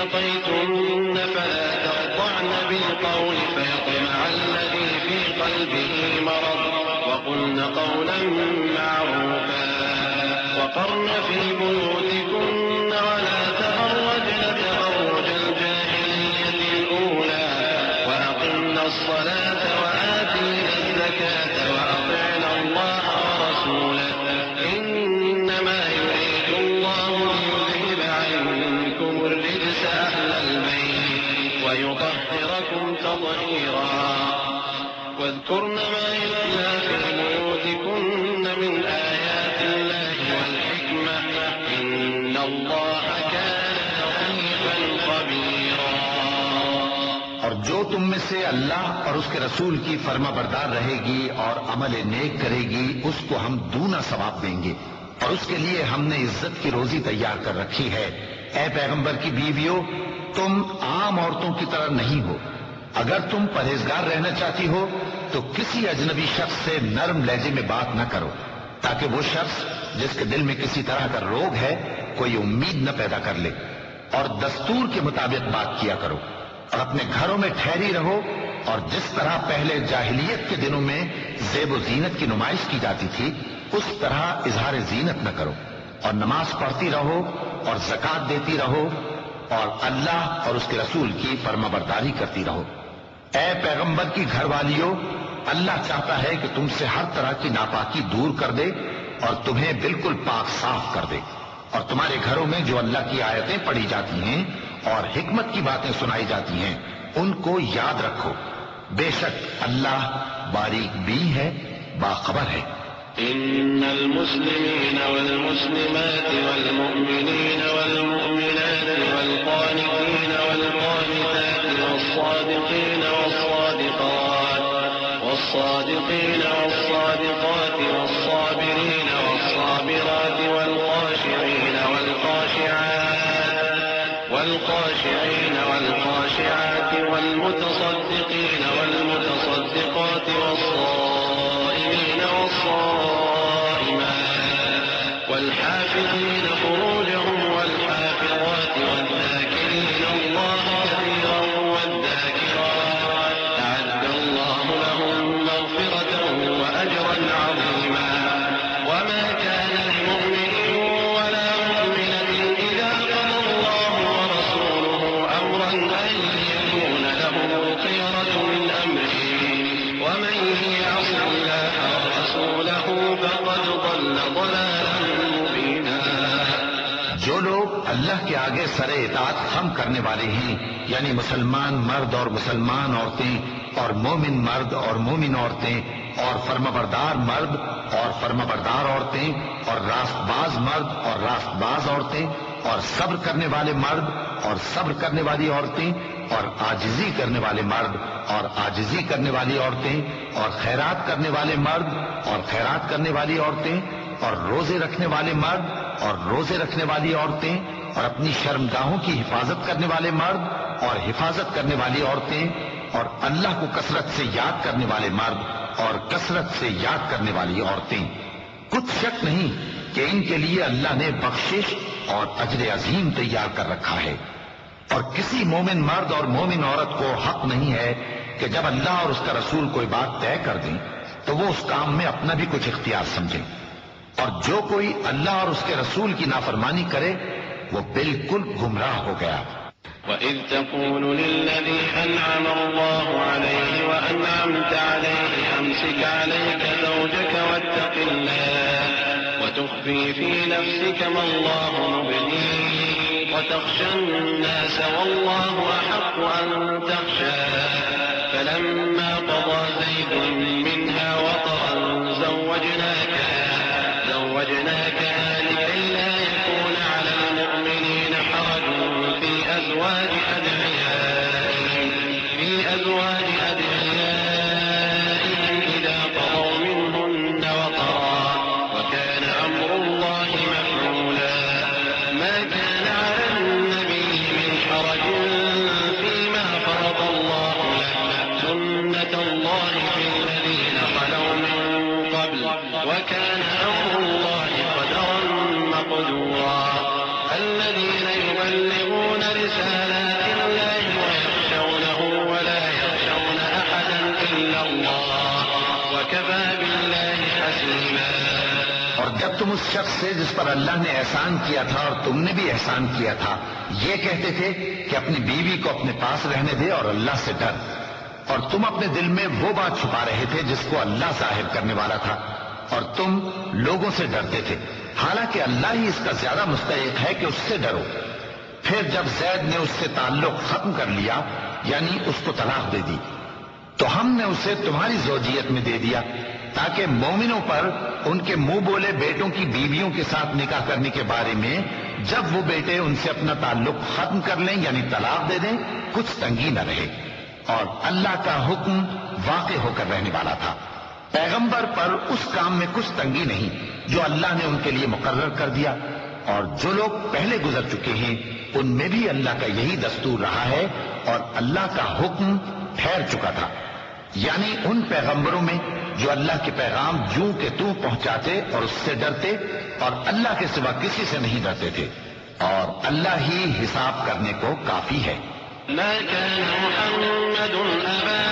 اتقيتن فلا تخضعن بالقول فيطمع الذي في قلبه مرض وقلن قولا معروفا وقرن في بيوتكن ولا تبرجن تبرج الجاهلية الأولى وأقمن الصلاة وآتينا الزكاة وأطعن الله ورسوله إنما يريد الله ليذهب عنكم الرجس أهل البيت ويطهركم تطهيرا واذكرن ما يتلى في بيوتكن من آيات الله والحكمة إن الله كان لطيفا خبيرا. اور جو تم میں سے اللہ اور اس کے رسول کی فرما بردار رہے گی اور عمل نیک کرے گی اس کو ہم دونا ثواب دیں گے اور اس کے لیے ہم نے عزت کی روزی تیار کر رکھی ہے. اے پیغمبر کی بیویوں تم عام عورتوں کی طرح نہیں ہو. اگر تم پرہیزگار رہنا چاہتی ہو تو کسی اجنبی شخص سے نرم لہجے میں بات نہ کرو تاکہ وہ شخص جس کے دل میں کسی طرح کا روگ ہے کوئی امید نہ پیدا کر لے. اور دستور کے مطابق بات کیا کرو اور اپنے گھروں میں ٹھہری رہو اور جس طرح پہلے جاہلیت کے دنوں میں زیب و زینت کی نمائش کی جاتی تھی اس طرح اظہار زینت نہ کرو اور نماز پڑھتی رہو اور زکوٰۃ دیتی رہو اور اللہ اور اس کے رسول کی فرما برداری کرتی رہو. اے پیغمبر کی گھر والیوں اللہ چاہتا ہے کہ تم سے ہر طرح کی ناپاکی دور کر دے اور تمہیں بالکل پاک صاف کر دے اور تمہارے گھروں میں جو اللہ کی آیتیں پڑھی جاتی ہیں اور حکمت کی باتیں سنائی جاتی ہیں ان کو یاد رکھو. بے شک اللہ باریک بین ہے باخبر ہے. إن المسلمين والمسلمات والمؤمنين والمؤمنات والقانتين والقانتات والصادقين والصادقات والصادقين والصادقات والصابرين والصابرات والخاشعين والخاشعين والخاشعات والمتصدقين والمتصدقات والصائمين والصائمات والحافظين فروجهم والحافظات والذاكرين الله كثيرا والذاكرات أعد الله لهم مغفرة وأجرا عظيما. وما كان لمؤمن ولا مؤمنة إذا قضى الله ورسوله أمرا أن يكون لهم الخيرة من أمره ومن يعص الله ورسوله فقد ضل ضلالا مبينا. جو لوگ اللہ کے آگے سر اطاعت خم کرنے والے ہیں یعنی مسلمان مرد اور مسلمان عورتیں اور مومن مرد اور مومن عورتیں اور فرمانبردار مرد اور فرمانبردار عورتیں اور راست باز مرد اور راست باز عورتیں اور صبر کرنے والے مرد اور صبر کرنے والی عورتیں اور عاجزی کرنے والے مرد اور عاجزی کرنے والی عورتیں اور خیرات کرنے والے مرد اور خیرات کرنے والی عورتیں اور روزے رکھنے والے مرد اور روزے رکھنے والی عورتیں اور اپنی شرمگاہوں کی حفاظت کرنے والے مرد اور حفاظت کرنے والی عورتیں اور اللہ کو کثرت سے یاد کرنے والے مرد اور کثرت سے یاد کرنے والی عورتیں. کچھ شک نہیں کہ ان کے لیے اللہ نے بخشش اور اجر عظیم تیار کر رکھا ہے. اور کسی مومن مرد اور مومن عورت کو حق نہیں ہے کہ جب اللہ اور اس کا رسول کوئی بات طے کر دیں تو وہ اس کام میں اپنا بھی کچھ اختیار سمجھیں. اور جو کوئی اللہ اور اس کے رسول کی نافرمانی کرے وہ بالکل گمراہ ہو گیا. وَإِذْ تَقُولُ لِلَّذِي أَنْعَمَ اللَّهُ عَلَيْهِ وَأَنْعَمْتَ عَلَيْهِ أَمْسِكْ عَلَيْكَ زَوْجَكَ وَاتَّقِ اللَّهَ وَتُخْفِي فِي نَفْسِكَ مَا اللَّهُ مُبْدِيهِ وَتَخْشَى النَّاسَ وَاللَّهُ أَحَقُّ أَن تَخْشَاهُ فَلَمَّا قَضَى زَيْدٌ مِنْهَا وَطَرًا زَوَّجْنَاكَهَا لِكَيْ لَا يَكُونَ عَلَى الْمُؤْمِنِينَ حَرَجٌ في أزواج أدعيائهم إذا قضوا منهن وطرا وكان أمر الله مفعولا. ما كان على النبي من حرج فيما فرض الله له سنة الله جب تم اس شخص سے جس پر اللہ نے احسان کیا تھا اور تم نے بھی احسان کیا تھا یہ کہتے تھے کہ اپنی بیوی کو اپنے پاس رہنے دے اور اللہ سے ڈر، اور تم اپنے دل میں وہ بات چھپا رہے تھے جس کو اللہ ظاہر کرنے والا تھا، اور تم لوگوں سے ڈرتے تھے، حالانکہ اللہ ہی اس کا زیادہ مستحق ہے کہ اس سے ڈرو۔ پھر جب زید نے اس سے تعلق ختم کر لیا، یعنی اس کو طلاق دے دی، تو ہم نے اسے تمہاری زوجیت میں دے دیا تاکہ مومنوں پر ان کے منہ بولے بیٹوں کی بیویوں کے ساتھ نکاح کرنے کے بارے میں جب وہ بیٹے ان سے اپنا تعلق ختم کر لیں یعنی طلاق دے دیں کچھ تنگی نہ رہے، اور اللہ کا حکم واقع ہو کر رہنے والا تھا۔ پیغمبر پر اس کام میں کچھ تنگی نہیں جو اللہ نے ان کے لیے مقرر کر دیا، اور جو لوگ پہلے گزر چکے ہیں ان میں بھی اللہ کا یہی دستور رہا ہے، اور اللہ کا حکم ٹھہر چکا تھا، یعنی ان پیغمبروں میں جو اللہ کے پیغام جوں کہ توں پہنچاتے اور اس سے ڈرتے اور اللہ کے سوا کسی سے نہیں ڈرتے تھے، اور اللہ ہی حساب کرنے کو کافی ہے۔ ما كان محمد أبا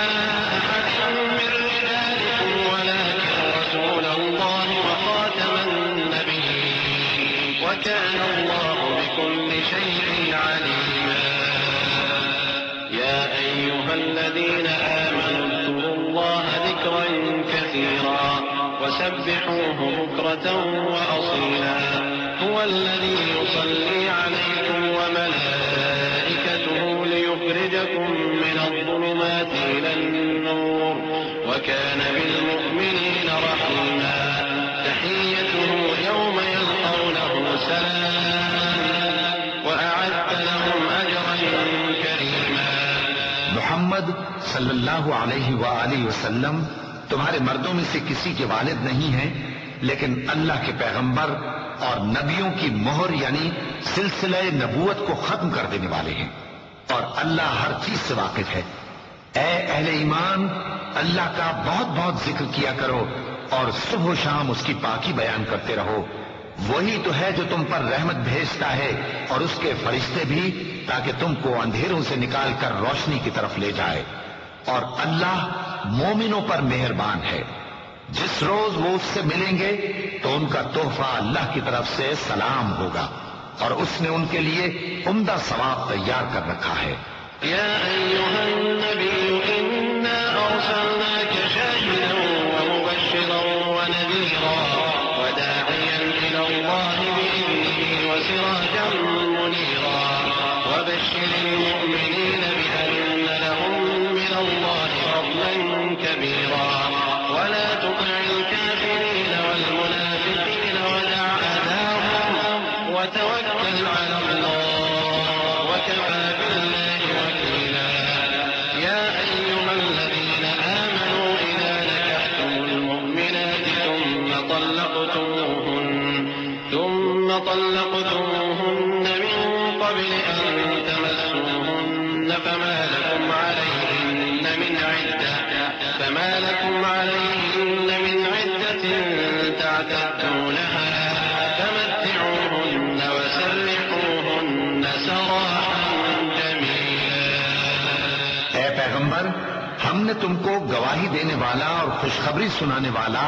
أحد من رجالكم ولكن رسول الله وخاتم النبيين وكان الله بكل شيء عليما يا أيها الذين آمنوا اذكروا الله ذكرا كثيرا وسبحوه بكرة وأصيلا هو الذي يصلي عليكم وملائكته ليخرجكم من الظلمات إلى النور وكان بالمؤمنين رحيما تحيته يوم يلقونه سلام وأعد لهم أجرا كريما۔ محمد صلی اللہ علیہ وآلہ وسلم تمہارے مردوں میں سے کسی کے والد نہیں ہیں، لیکن اللہ کے پیغمبر اور نبیوں کی مہر یعنی سلسلہ نبوت کو ختم کر دینے والے ہیں، اور اللہ ہر چیز سے واقف ہے۔ اے اہل ایمان، اللہ کا بہت بہت ذکر کیا کرو اور صبح و شام اس کی پاکی بیان کرتے رہو، وہی تو ہے جو تم پر رحمت بھیجتا ہے اور اس کے فرشتے بھی، تاکہ تم کو اندھیروں سے نکال کر روشنی کی طرف لے جائے، اور اللہ مومنوں پر مہربان ہے۔ جس روز وہ اس سے ملیں گے تو ان کا تحفہ اللہ کی طرف سے سلام ہوگا، اور اس نے ان کے لیے عمدہ ثواب تیار کر رکھا ہے۔ يا أيها النبي إنا أرسلناك شاهدا ومبشرا ونذيرا وداعيا إلى الله بإذنه وسراجا منيرا وبشر المؤمنين بأن لهم من الله فضلا كبيرا ولا تطع الكافرين والمنافقين ودع أذاهم وتوكل على الله وكفى بالله وكيلا يا أيها الذين آمنوا إذا نكحتم المؤمنات ثم طلقتموهن من قبل أن تمسوهن فما لكم عليهن من عدة تعتدونها فمتعوهن وسرحوهن سراحا جميلا۔ اے پیغمبر، ہم نے تم کو گواہی دینے والا اور خوشخبری سنانے والا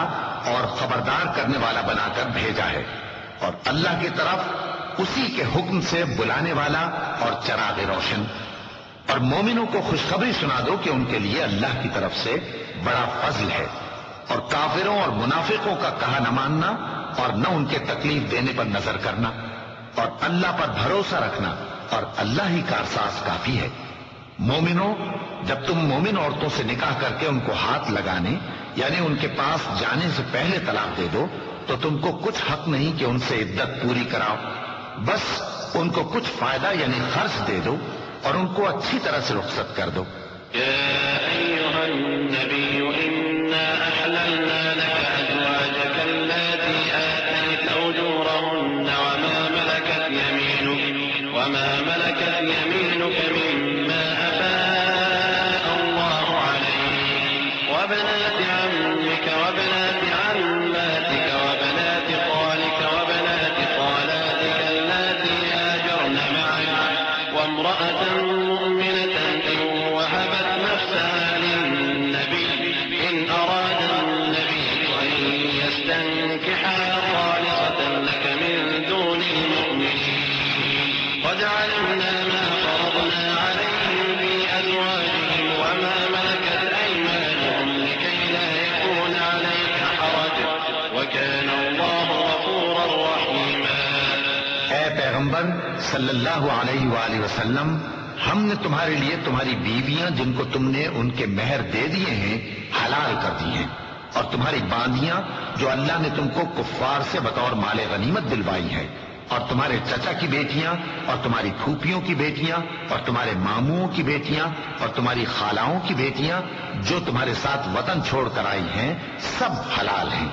اور خبردار کرنے والا بنا کر بھیجا ہے، اور اللہ کی طرف اسی کے حکم سے بلانے والا اور چراغ روشن، اور مومنوں کو خوشخبری سنا دو کہ ان کے لیے اللہ کی طرف سے بڑا فضل ہے، اور کافروں اور منافقوں کا کہا نہ ماننا اور نہ ان کے تکلیف دینے پر نظر کرنا، اور اللہ پر بھروسہ رکھنا، اور اللہ ہی کارساز کافی ہے۔ مومنوں، جب تم مومن عورتوں سے نکاح کر کے ان کو ہاتھ لگانے یعنی ان کے پاس جانے سے پہلے طلاق دے دو تو تم کو کچھ حق نہیں کہ ان سے عدت پوری کراؤ، بس ان کو کچھ فائدہ یعنی خرچ دے دو اور ان کو اچھی طرح سے رخصت کر دو۔ يا أيها النبي إنا أحللنا لك أزواجك اللاتي آتيت أجورهن وما ملكت يمينك مما أفاء الله عليك وبنات عمك وبنات عماتك وبنات خالك وبنات خالاتك اللاتي هاجرن معك وامرأة مؤمنة إن وهبت نفسها للنبي إن أراد النبي أن يستنكحها خالصة پیغمبر صلی اللہ علیہ وآلہ وسلم، ہم نے تمہارے لیے تمہاری بیویاں جن کو تم نے ان کے مہر دے دیے ہیں حلال کر دی ہیں، اور تمہاری باندیاں جو اللہ نے تم کو کفار سے بطور مال غنیمت دلوائی ہے، اور تمہارے چچا کی بیٹیاں اور تمہاری پھوپھیوں کی بیٹیاں اور تمہارے ماموں کی بیٹیاں اور تمہاری خالاؤں کی بیٹیاں جو تمہارے ساتھ وطن چھوڑ کر آئی ہیں، سب حلال ہیں۔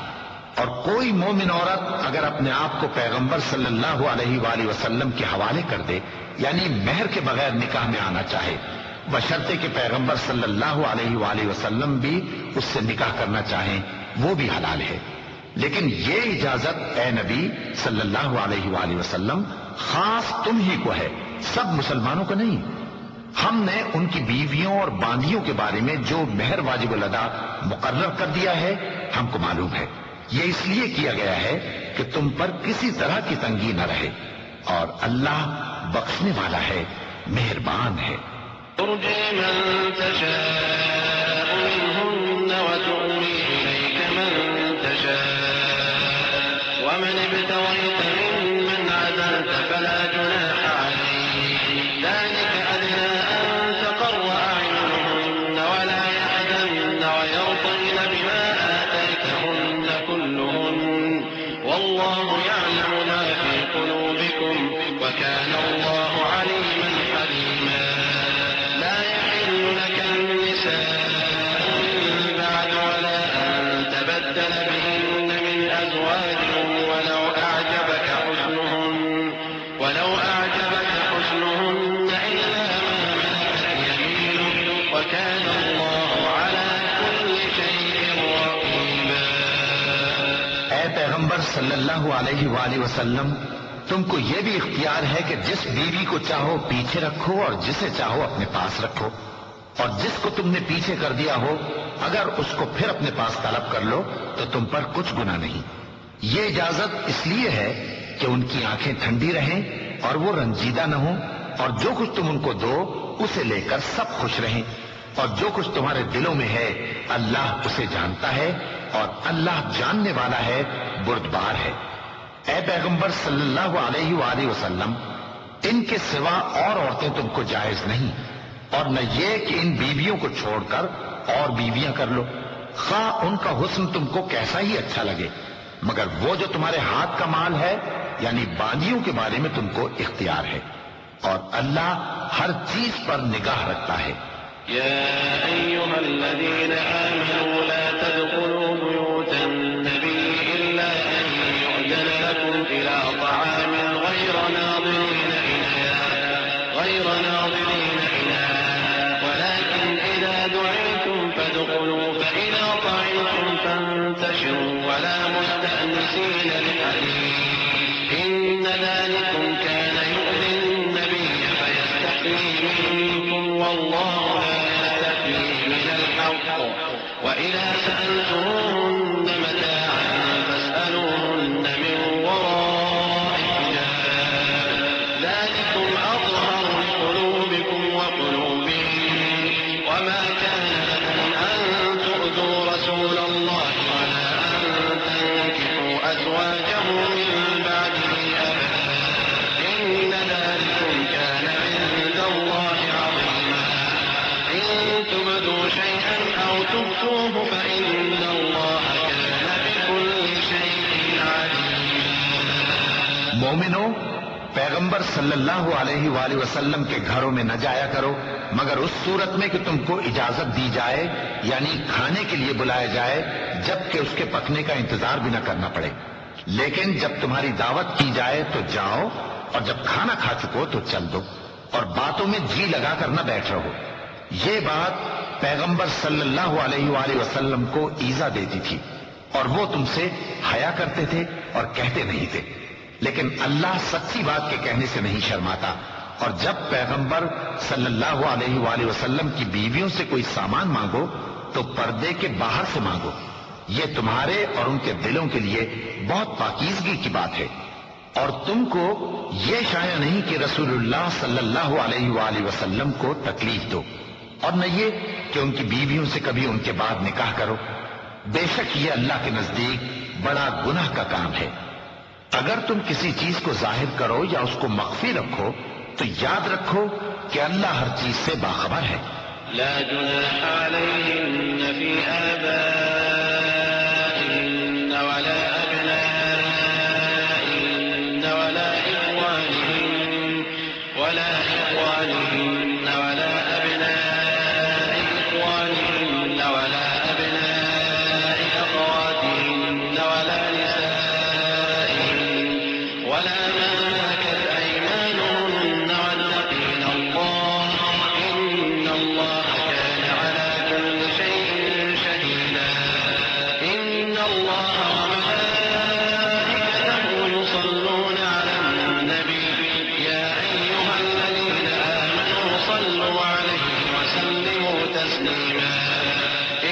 اور کوئی مومن عورت اگر اپنے آپ کو پیغمبر صلی اللہ علیہ وآلہ وسلم کے حوالے کر دے، یعنی مہر کے بغیر نکاح میں آنا چاہے، بشرطے کہ پیغمبر صلی اللہ علیہ وآلہ وسلم بھی اس سے نکاح کرنا چاہیں، وہ بھی حلال ہے۔ لیکن یہ اجازت اے نبی صلی اللہ علیہ وآلہ وسلم خاص تم ہی کو ہے، سب مسلمانوں کو نہیں۔ ہم نے ان کی بیویوں اور باندیوں کے بارے میں جو مہر واجب الادا مقرر کر دیا ہے ہم کو معلوم ہے، یہ اس لیے کیا گیا ہے کہ تم پر کسی طرح کی تنگی نہ رہے، اور اللہ بخشنے والا ہے، مہربان ہے۔ ترجي من تشاء منهن وتؤوي إليك من تشاء ومن ابتغيت ممن عزلت فلا جناح عليك ذلك أدنى أن تقر أعينهن ولا يحزن ويرضين بما آتيتهن كلهن والله يعلم ما في قلوبكم وكان الله عليما حليما لا يحل لك النساء من بعد ولا أن تبدل بهن من أزواج ولو أعجبك حسنهن إلا ما ملكت يمينك وكان الله على كل شيء رقيبا۔ اے پیغمبر صلی اللہ علیہ وآلہ وسلم، تم کو یہ بھی اختیار ہے کہ جس بیوی کو چاہو پیچھے رکھو اور جسے چاہو اپنے پاس رکھو، اور جس کو تم نے پیچھے کر دیا ہو اگر اس کو پھر اپنے پاس طلب کر لو تو تم پر کچھ گناہ نہیں۔ یہ اجازت اس لیے ہے کہ ان کی آنکھیں ٹھنڈی رہیں اور وہ رنجیدہ نہ ہوں، اور جو کچھ تم ان کو دو اسے لے کر سب خوش رہیں، اور جو کچھ تمہارے دلوں میں ہے اللہ اسے جانتا ہے، اور اللہ جاننے والا ہے، بردبار ہے۔ اے پیغمبر صلی اللہ علیہ وآلہ وسلم، ان کے سوا اور عورتیں تم کو جائز نہیں، اور نہ یہ کہ ان بیویوں کو چھوڑ کر اور بیویاں کر لو، خواہ ان کا حسن تم کو کیسا ہی اچھا لگے، مگر وہ جو تمہارے ہاتھ کا مال ہے یعنی باندیوں کے بارے میں تم کو اختیار ہے، اور اللہ ہر چیز پر نگاہ رکھتا ہے۔ يا أيها الذين آمنوا لا تدخلوا بيوت النبي إلا أن يؤذن لكم إلى طعام غير ناظرين إناء ولكن إذا دعيتم فادخلوا فإذا طعمتم فانتشروا ولا مستأنسين لحديث إن ذلكم كان يؤذي النبي فيستحيي منكم والله وإذا سألتموهن متاعا فاسألوهن من وراء حجاب ذلكم أطهر لقلوبكم وقلوبهم وما كان لكم أن تؤذوا رسول الله ولا أن تنكحوا أزواجه من بعده أبدا إن ذلكم كان عند الله عظيما إن تبدوا شيئا أو تخفوه فإن الله كان بكل شيء عليما۔ مومنو، پیغمبر صلی اللہ علیہ وآلہ وسلم کے گھروں میں نہ جایا کرو مگر اس صورت میں کہ تم کو اجازت دی جائے، یعنی کھانے کے لیے بلایا جائے جبکہ اس کے پکنے کا انتظار بھی نہ کرنا پڑے، لیکن جب تمہاری دعوت کی جائے تو جاؤ، اور جب کھانا کھا چکو تو چل دو، اور باتوں میں جی لگا کر نہ بیٹھ رہو۔ یہ بات پیغمبر صلی اللہ علیہ وآلہ وسلم کو ایذا دیتی تھی، اور وہ تم سے حیا کرتے تھے اور کہتے نہیں تھے، لیکن اللہ سچی بات کے کہنے سے نہیں شرماتا، اور جب پیغمبر صلی اللہ علیہ وآلہ وسلم کی بیویوں سے کوئی سامان مانگو تو پردے کے باہر سے مانگو، یہ تمہارے اور ان کے دلوں کے لیے بہت پاکیزگی کی بات ہے، اور تم کو یہ شایع نہیں کہ رسول اللہ صلی اللہ علیہ وآلہ وسلم کو تکلیف دو، اور نہ یہ کہ ان کی بیویوں سے کبھی ان کے بعد نکاح کرو، بے شک یہ اللہ کے نزدیک بڑا گناہ کا کام ہے۔ اگر تم کسی چیز کو ظاہر کرو یا اس کو مخفی رکھو تو یاد رکھو کہ اللہ ہر چیز سے باخبر ہے۔ لا جناح عليهن في آبائهن ولا أبنائهن ولا إخوانهن ولا أبناء إخوانهن ولا أبناء أخواتهن ولا نسائهن ولا ما ملكت أيمانهن واتقين الله إن الله كان على كل شيء شهيدا إن الله وملائكته يصلون على النبي يا أيها الذين آمنوا صلوا عليه وسلموا تسليما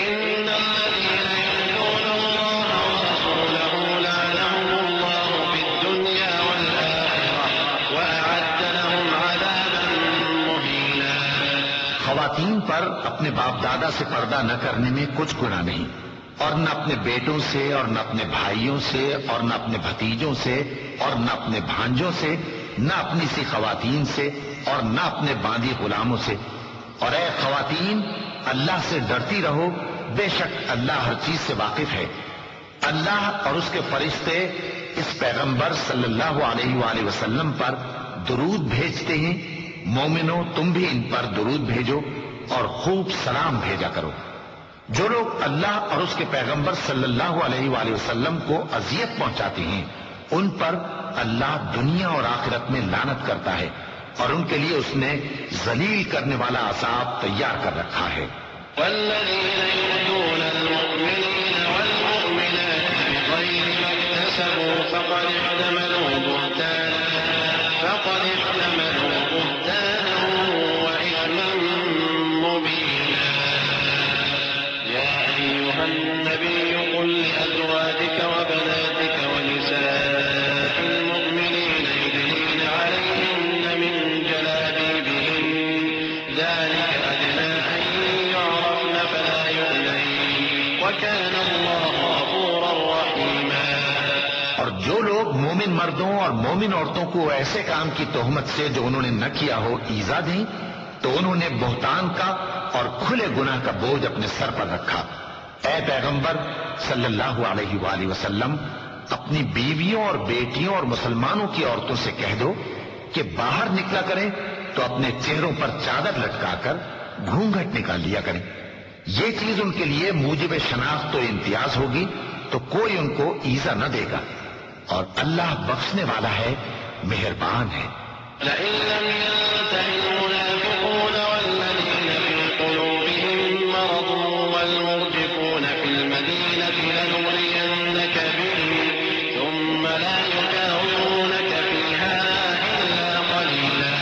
إن الذين يؤذون الله ورسوله لعنهم الله في الدنيا والآخرة وأعد لهم عذابا مهينا۔ خواتین پر اپنے باپ دادا سے پردہ نہ کرنے میں کچھ گناہ نہیں، اور نہ اپنے بیٹوں سے اور نہ اپنے بھائیوں سے اور نہ اپنے بھتیجوں سے اور نہ اپنے بھانجوں سے، نہ اپنی سی خواتین سے اور نہ اپنے باندی غلاموں سے۔ اور اے خواتین، اللہ سے ڈرتی رہو، بے شک اللہ ہر چیز سے واقف ہے۔ اللہ اور اس کے فرشتے اس پیغمبر صلی اللہ علیہ وآلہ وسلم پر درود بھیجتے ہیں۔ مومنو، تم بھی ان پر درود بھیجو اور خوب سلام بھیجا کرو۔ جو لوگ اللہ اور اس کے پیغمبر صلی اللہ علیہ وآلہ وسلم کو اذیت پہنچاتے ہیں ان پر اللہ دنیا اور آخرت میں لعنت کرتا ہے، اور ان کے لیے اس نے ذلیل کرنے والا عذاب تیار کر رکھا ہے۔ والذين يؤذون المؤمنين والمؤمنات بغير ما اكتسبوا فقد احتملوا بهتانا وإثما مبينا۔ يا أيها النبي قل لأزواجك وبناتك ونساء المؤمنين يدنين عليهن من جلابيبهن ذلك أدنى أن يعرفن فلا يؤذين وكان الله غفورا رحيما۔ اور جو لوگ مومن مردوں اور مومن عورتوں کو ایسے کام کی تہمت سے جو انہوں نے نہ کیا ہو ایذا دیں تو انہوں نے بہتان کا اور کھلے گناہ کا بوجھ اپنے سر پر رکھا۔ اے پیغمبر صلی اللہ علیہ وآلہ وسلم، اپنی بیویوں اور بیٹیوں اور مسلمانوں کی عورتوں سے کہہ دو کہ باہر نکلا کریں تو اپنے چہروں پر چادر لٹکا کر گھونگھٹ نکال لیا کریں۔ یہ چیز ان کے لیے موجب شناخت و امتیاز ہوگی تو کوئی ان کو ایذا نہ دے گا، اور اللہ بخشنے والا ہے، مہربان ہے۔ لئن لم ينته المنافقون والذين في قلوبهم مرض والمرجفون في المدينة لنغرينك بهم ثم لا يجاورونك فيها إلا قليلا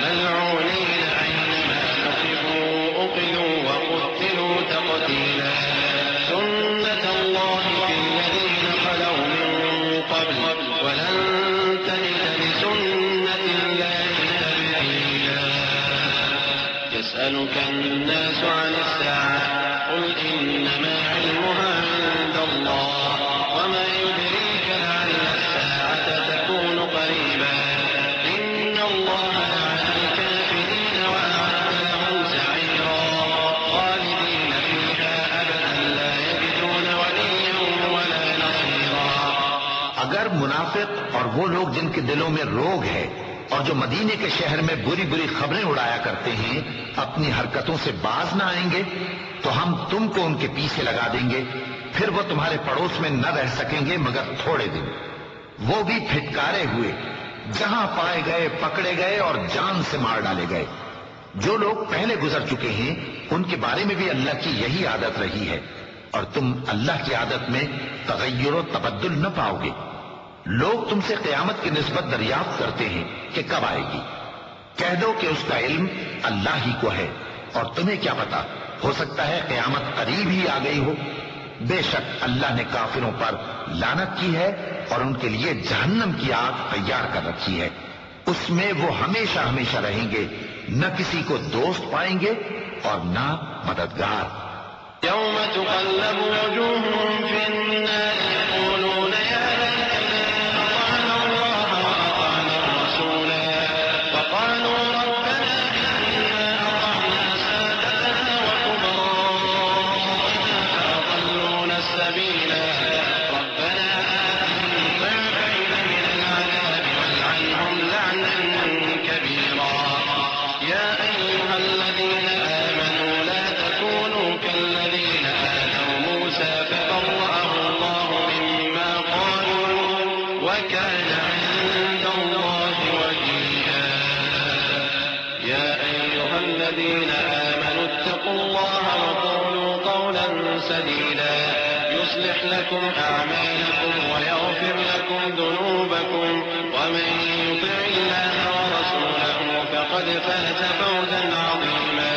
ملعونين أينما ثقفوا أخذوا وقتلوا تقتيلا سنة الله في الذين خلوا من قبل ولن تجد لسنة الله تبديلا۔ يسألك الناس عن الساعة قل إنما علمها عند الله وما يدريك لعل الساعة تكون قريبا إن الله لعن الكافرين وأعد لهم سعيرا خالدين فيها أبدا لا يجدون وليا ولا نصيرا۔ اگر منافق اور وہ لوگ جن کے دلوں میں روگ ہے اور جو مدینے کے شہر میں بری بری خبریں اڑایا کرتے ہیں اپنی حرکتوں سے باز نہ آئیں گے تو ہم تم کو ان کے پیچھے لگا دیں گے، پھر وہ تمہارے پڑوس میں نہ رہ سکیں گے مگر تھوڑے دن، وہ بھی پھٹکارے ہوئے، جہاں پائے گئے پکڑے گئے اور جان سے مار ڈالے گئے۔ جو لوگ پہلے گزر چکے ہیں ان کے بارے میں بھی اللہ کی یہی عادت رہی ہے، اور تم اللہ کی عادت میں تغیر و تبدل نہ پاؤ گے۔ لوگ تم سے قیامت کی نسبت دریافت کرتے ہیں کہ کب آئے گی، کہہ دو کہ اس کا علم اللہ ہی کو ہے، اور تمہیں کیا پتا، ہو سکتا ہے قیامت قریب ہی آ گئی ہو۔ بے شک اللہ نے کافروں پر لعنت کی ہے اور ان کے لیے جہنم کی آگ تیار کر رکھی ہے، اس میں وہ ہمیشہ ہمیشہ رہیں گے، نہ کسی کو دوست پائیں گے اور نہ مددگار۔ يوم تقلب وجوههم في النار يقولون يا ليتنا قليلا ربنا آتهم ضعفين من العذاب والعنهم لعنا كبيرا يا أيها الذين آمنوا لا تكونوا كالذين آذوا موسى فبرأه الله مما قالوا وكان عند الله وجيها يا أيها الذين آمنوا اتقوا الله وقولوا قولا سديدا يصلح لكم أعمالكم ويغفر لكم ذنوبكم ومن يطع الله ورسوله فقد فاز فوزا عظيما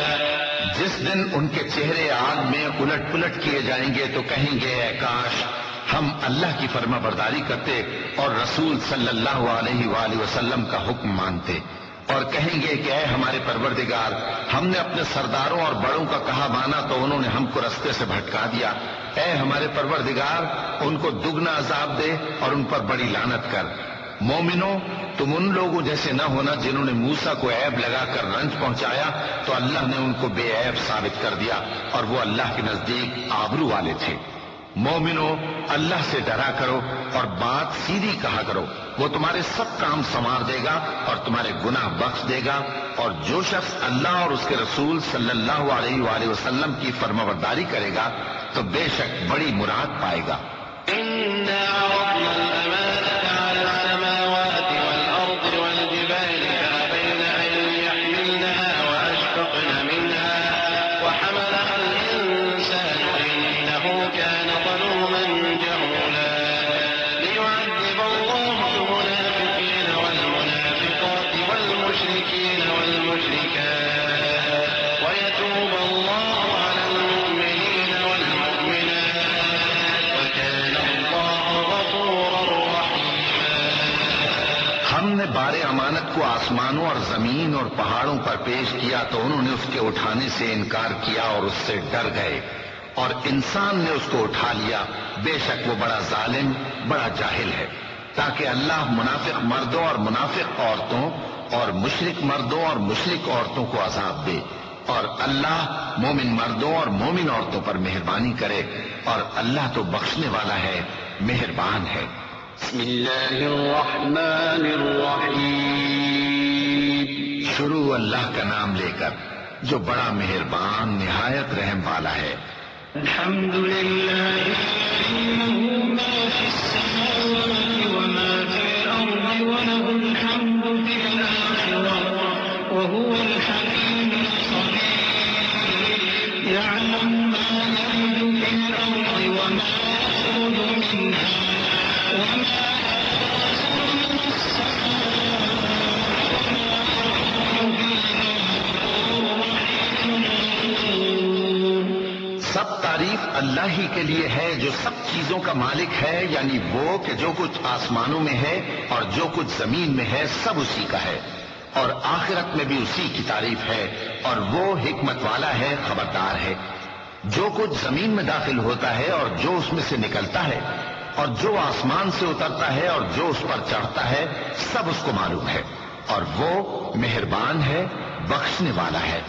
جس دن ان کے چہرے آگ میں الٹ پلٹ کیے جائیں گے تو کہیں گے اے کاش ہم اللہ کی فرما برداری کرتے اور رسول صلی اللہ علیہ وآلہ وسلم کا حکم مانتے، اور کہیں گے کہ اے ہمارے پروردگار ہم نے اپنے سرداروں اور بڑوں کا کہا مانا تو انہوں نے ہم کو رستے سے بھٹکا دیا، اے ہمارے پروردگار ان کو دگنا عذاب دے اور ان پر بڑی لعنت کر۔ مومنوں، تم ان لوگوں جیسے نہ ہونا جنہوں نے موسیٰ کو عیب لگا کر رنج پہنچایا تو اللہ نے ان کو بے عیب ثابت کر دیا اور وہ اللہ کے نزدیک آبرو والے تھے۔ مومنوں، اللہ سے ڈرا کرو اور بات سیدھی کہا کرو، وہ تمہارے سب کام سنوار دے گا اور تمہارے گناہ بخش دے گا، اور جو شخص اللہ اور اس کے رسول صلی اللہ علیہ وآلہ وسلم کی فرمانبرداری کرے گا تو بے شک بڑی مراد پائے گا۔ إنا عرضنا الأمانة على السماوات والأرض والجبال فأبين أن يحملنها وأشفقن منها وحملها الإنسان إنه كان ظلوما جهولا ليعذب الله المنافقين والمنافقات والمشركين والمشركات ويتوب الله على المؤمنين والمؤمنات وكان الله غفورا رحيما ہم نے بار امانت کو آسمانوں اور زمین اور پہاڑوں پر پیش کیا تو انہوں نے اس کے اٹھانے سے انکار کیا اور اس سے ڈر گئے، اور انسان نے اس کو اٹھا لیا، بے شک وہ بڑا ظالم بڑا جاہل ہے، تاکہ اللہ منافق مردوں اور منافق عورتوں اور مشرک مردوں اور مشرک عورتوں کو عذاب دے، اور اللہ مومن مردوں اور مومن عورتوں پر مہربانی کرے، اور اللہ تو بخشنے والا ہے، مہربان ہے۔ بسم اللہ الرحمن الرحیم شروع اللہ کا نام لے کر جو بڑا مہربان نہایت رحم والا ہے۔ الحمد للہ له ما في السماوات وما في الأرض وله الحمد في الآخرة وهو الحكيم الخبير يعلم ما يلج في الأرض وما يخرج منها وما ينزل من السماء وما يعرج فيها سب تعریف اللہ ہی کے لیے ہے جو سب چیزوں کا مالک ہے، یعنی وہ کہ جو کچھ آسمانوں میں ہے اور جو کچھ زمین میں ہے سب اسی کا ہے، اور آخرت میں بھی اسی کی تعریف ہے، اور وہ حکمت والا ہے، خبردار ہے۔ جو کچھ زمین میں داخل ہوتا ہے اور جو اس میں سے نکلتا ہے اور جو آسمان سے اترتا ہے اور جو اس پر چڑھتا ہے سب اس کو معلوم ہے، اور وہ مہربان ہے، بخشنے والا ہے۔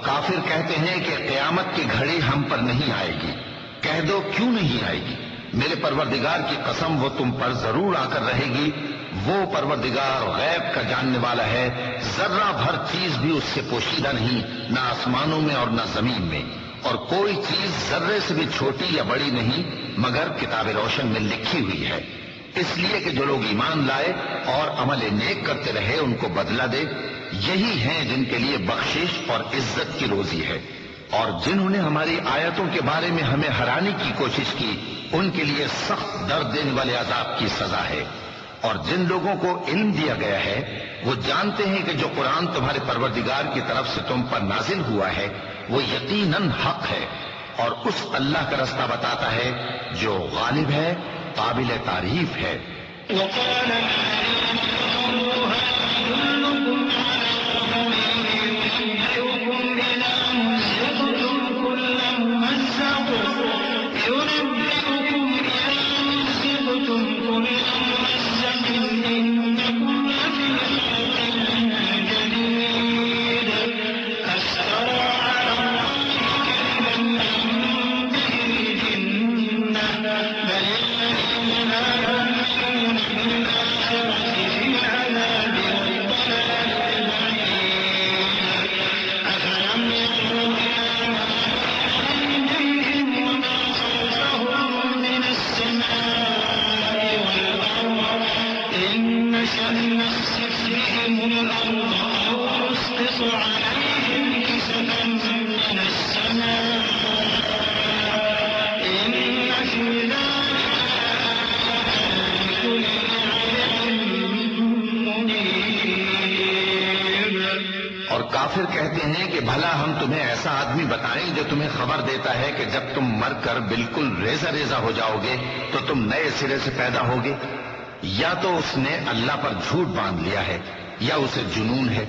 کافر کہتے ہیں کہ قیامت کی گھڑی ہم پر نہیں آئے گی۔ کہہ دو کیوں نہیں آئے گی؟ میرے پروردگار کی قسم وہ تم پر ضرور آ کر رہے گی، وہ پروردگار غیب کا جاننے والا ہے، ذرہ بھر چیز بھی اس سے پوشیدہ نہیں، نہ آسمانوں میں اور نہ زمین میں، اور کوئی چیز ذرے سے بھی چھوٹی یا بڑی نہیں مگر کتاب روشن میں لکھی ہوئی ہے، اس لیے کہ جو لوگ ایمان لائے اور عمل نیک کرتے رہے ان کو بدلہ دے، یہی ہیں جن کے لیے بخشش اور عزت کی روزی ہے، اور جنہوں نے ہماری آیتوں کے بارے میں ہمیں ہرانے کی کوشش کی ان کے لیے سخت درد دینے والے عذاب کی سزا ہے۔ اور جن لوگوں کو علم دیا گیا ہے وہ جانتے ہیں کہ جو قرآن تمہارے پروردگار کی طرف سے تم پر نازل ہوا ہے وہ یقیناً حق ہے، اور اس اللہ کا رستہ بتاتا ہے جو غالب ہے، قابل تعریف ہے۔ وقال کافر کہتے ہیں کہ بھلا ہم تمہیں ایسا آدمی بتائیں جو تمہیں خبر دیتا ہے کہ جب تم مر کر بالکل ریزہ ریزہ ہو جاؤ گے تو تم نئے سرے سے پیدا ہوگے؟ یا تو اس نے اللہ پر جھوٹ باندھ لیا ہے یا اسے جنون ہے۔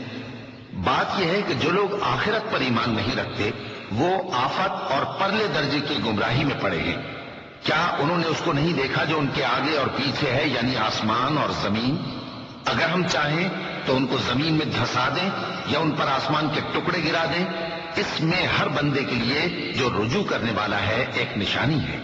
بات یہ ہے کہ جو لوگ آخرت پر ایمان نہیں رکھتے وہ آفت اور پرلے درجے کی گمراہی میں پڑے ہیں۔ کیا انہوں نے اس کو نہیں دیکھا جو ان کے آگے اور پیچھے ہے، یعنی آسمان اور زمین؟ اگر ہم چاہیں تو ان کو زمین میں دھسا دیں یا ان پر آسمان کے ٹکڑے گرا دیں، اس میں ہر بندے کے لیے جو رجوع کرنے والا ہے ایک نشانی ہے۔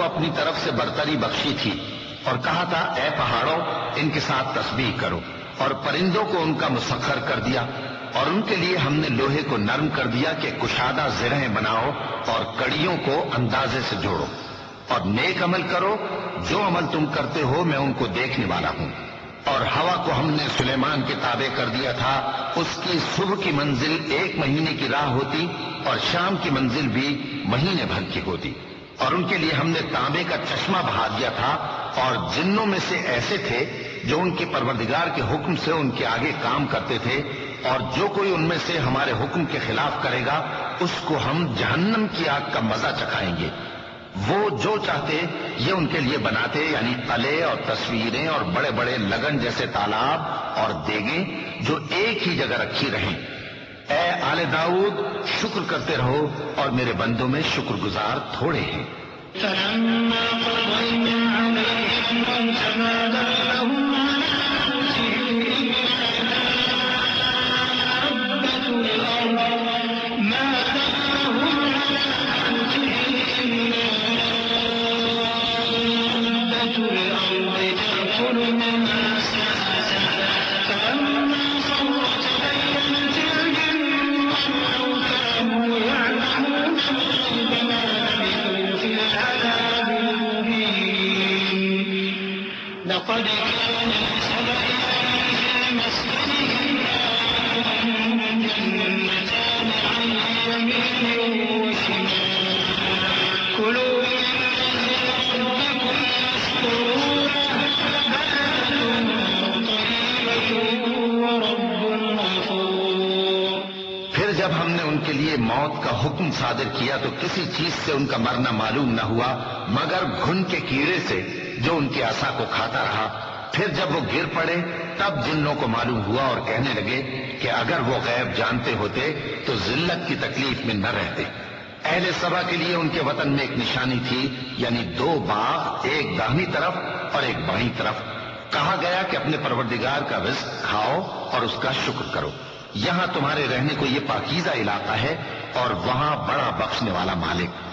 اپنی طرف سے برتری بخشی تھی اور کہا تھا اے پہاڑوں ان کے ساتھ تسبیح کرو، اور پرندوں کو ان کا مسخر کر دیا، اور ان کے لیے ہم نے لوہے کو نرم کر دیا کہ کشادہ زرہیں بناؤ اور کڑیوں کو اندازے سے جوڑو، اور نیک عمل کرو، جو عمل تم کرتے ہو میں ان کو دیکھنے والا ہوں۔ اور ہوا کو ہم نے سلیمان کے تابع کر دیا تھا، اس کی صبح کی منزل 1 مہینے کی راہ ہوتی اور شام کی منزل بھی مہینے بھر کی ہوتی، اور ان کے لیے ہم نے تانبے کا چشمہ بہا دیا تھا، اور جنوں میں سے ایسے تھے جو ان کے پروردگار کے حکم سے ان کے آگے کام کرتے تھے، اور جو کوئی ان میں سے ہمارے حکم کے خلاف کرے گا اس کو ہم جہنم کی آگ کا مزہ چکھائیں گے۔ وہ جو چاہتے یہ ان کے لیے بناتے، یعنی قلعے اور تصویریں اور بڑے بڑے لگن جیسے تالاب اور دیگیں جو ایک ہی جگہ رکھی رہیں۔ اے آل داؤد شکر کرتے رہو، اور میرے بندوں میں شکر گزار تھوڑے ہیں۔ فلما قضينا عليه الموت ما دلهم على موته إلا دابة الأرض ما دلهم على موته إلا دابة الأرض تأكل من سأته فلما جب ہم نے ان کے لیے موت کا حکم صادر کیا تو کسی چیز سے ان کا مرنا معلوم نہ ہوا مگر گھن کے کیڑے سے جو ان کے عصا کو کھاتا رہا۔ پھر جب وہ گر پڑے تب جنوں کو معلوم ہوا اور کہنے لگے کہ اگر وہ غیب جانتے ہوتے تو ذلت کی تکلیف میں نہ رہتے۔ اہل سبا کے لیے ان کے وطن میں ایک نشانی تھی، یعنی 2 باغ، ایک داہنی طرف اور ایک بائیں طرف۔ کہا گیا کہ اپنے پروردگار کا رزق کھاؤ اور اس کا شکر کرو، یہاں تمہارے رہنے کو یہ پاکیزہ علاقہ ہے اور وہاں بڑا بخشنے والا مالک۔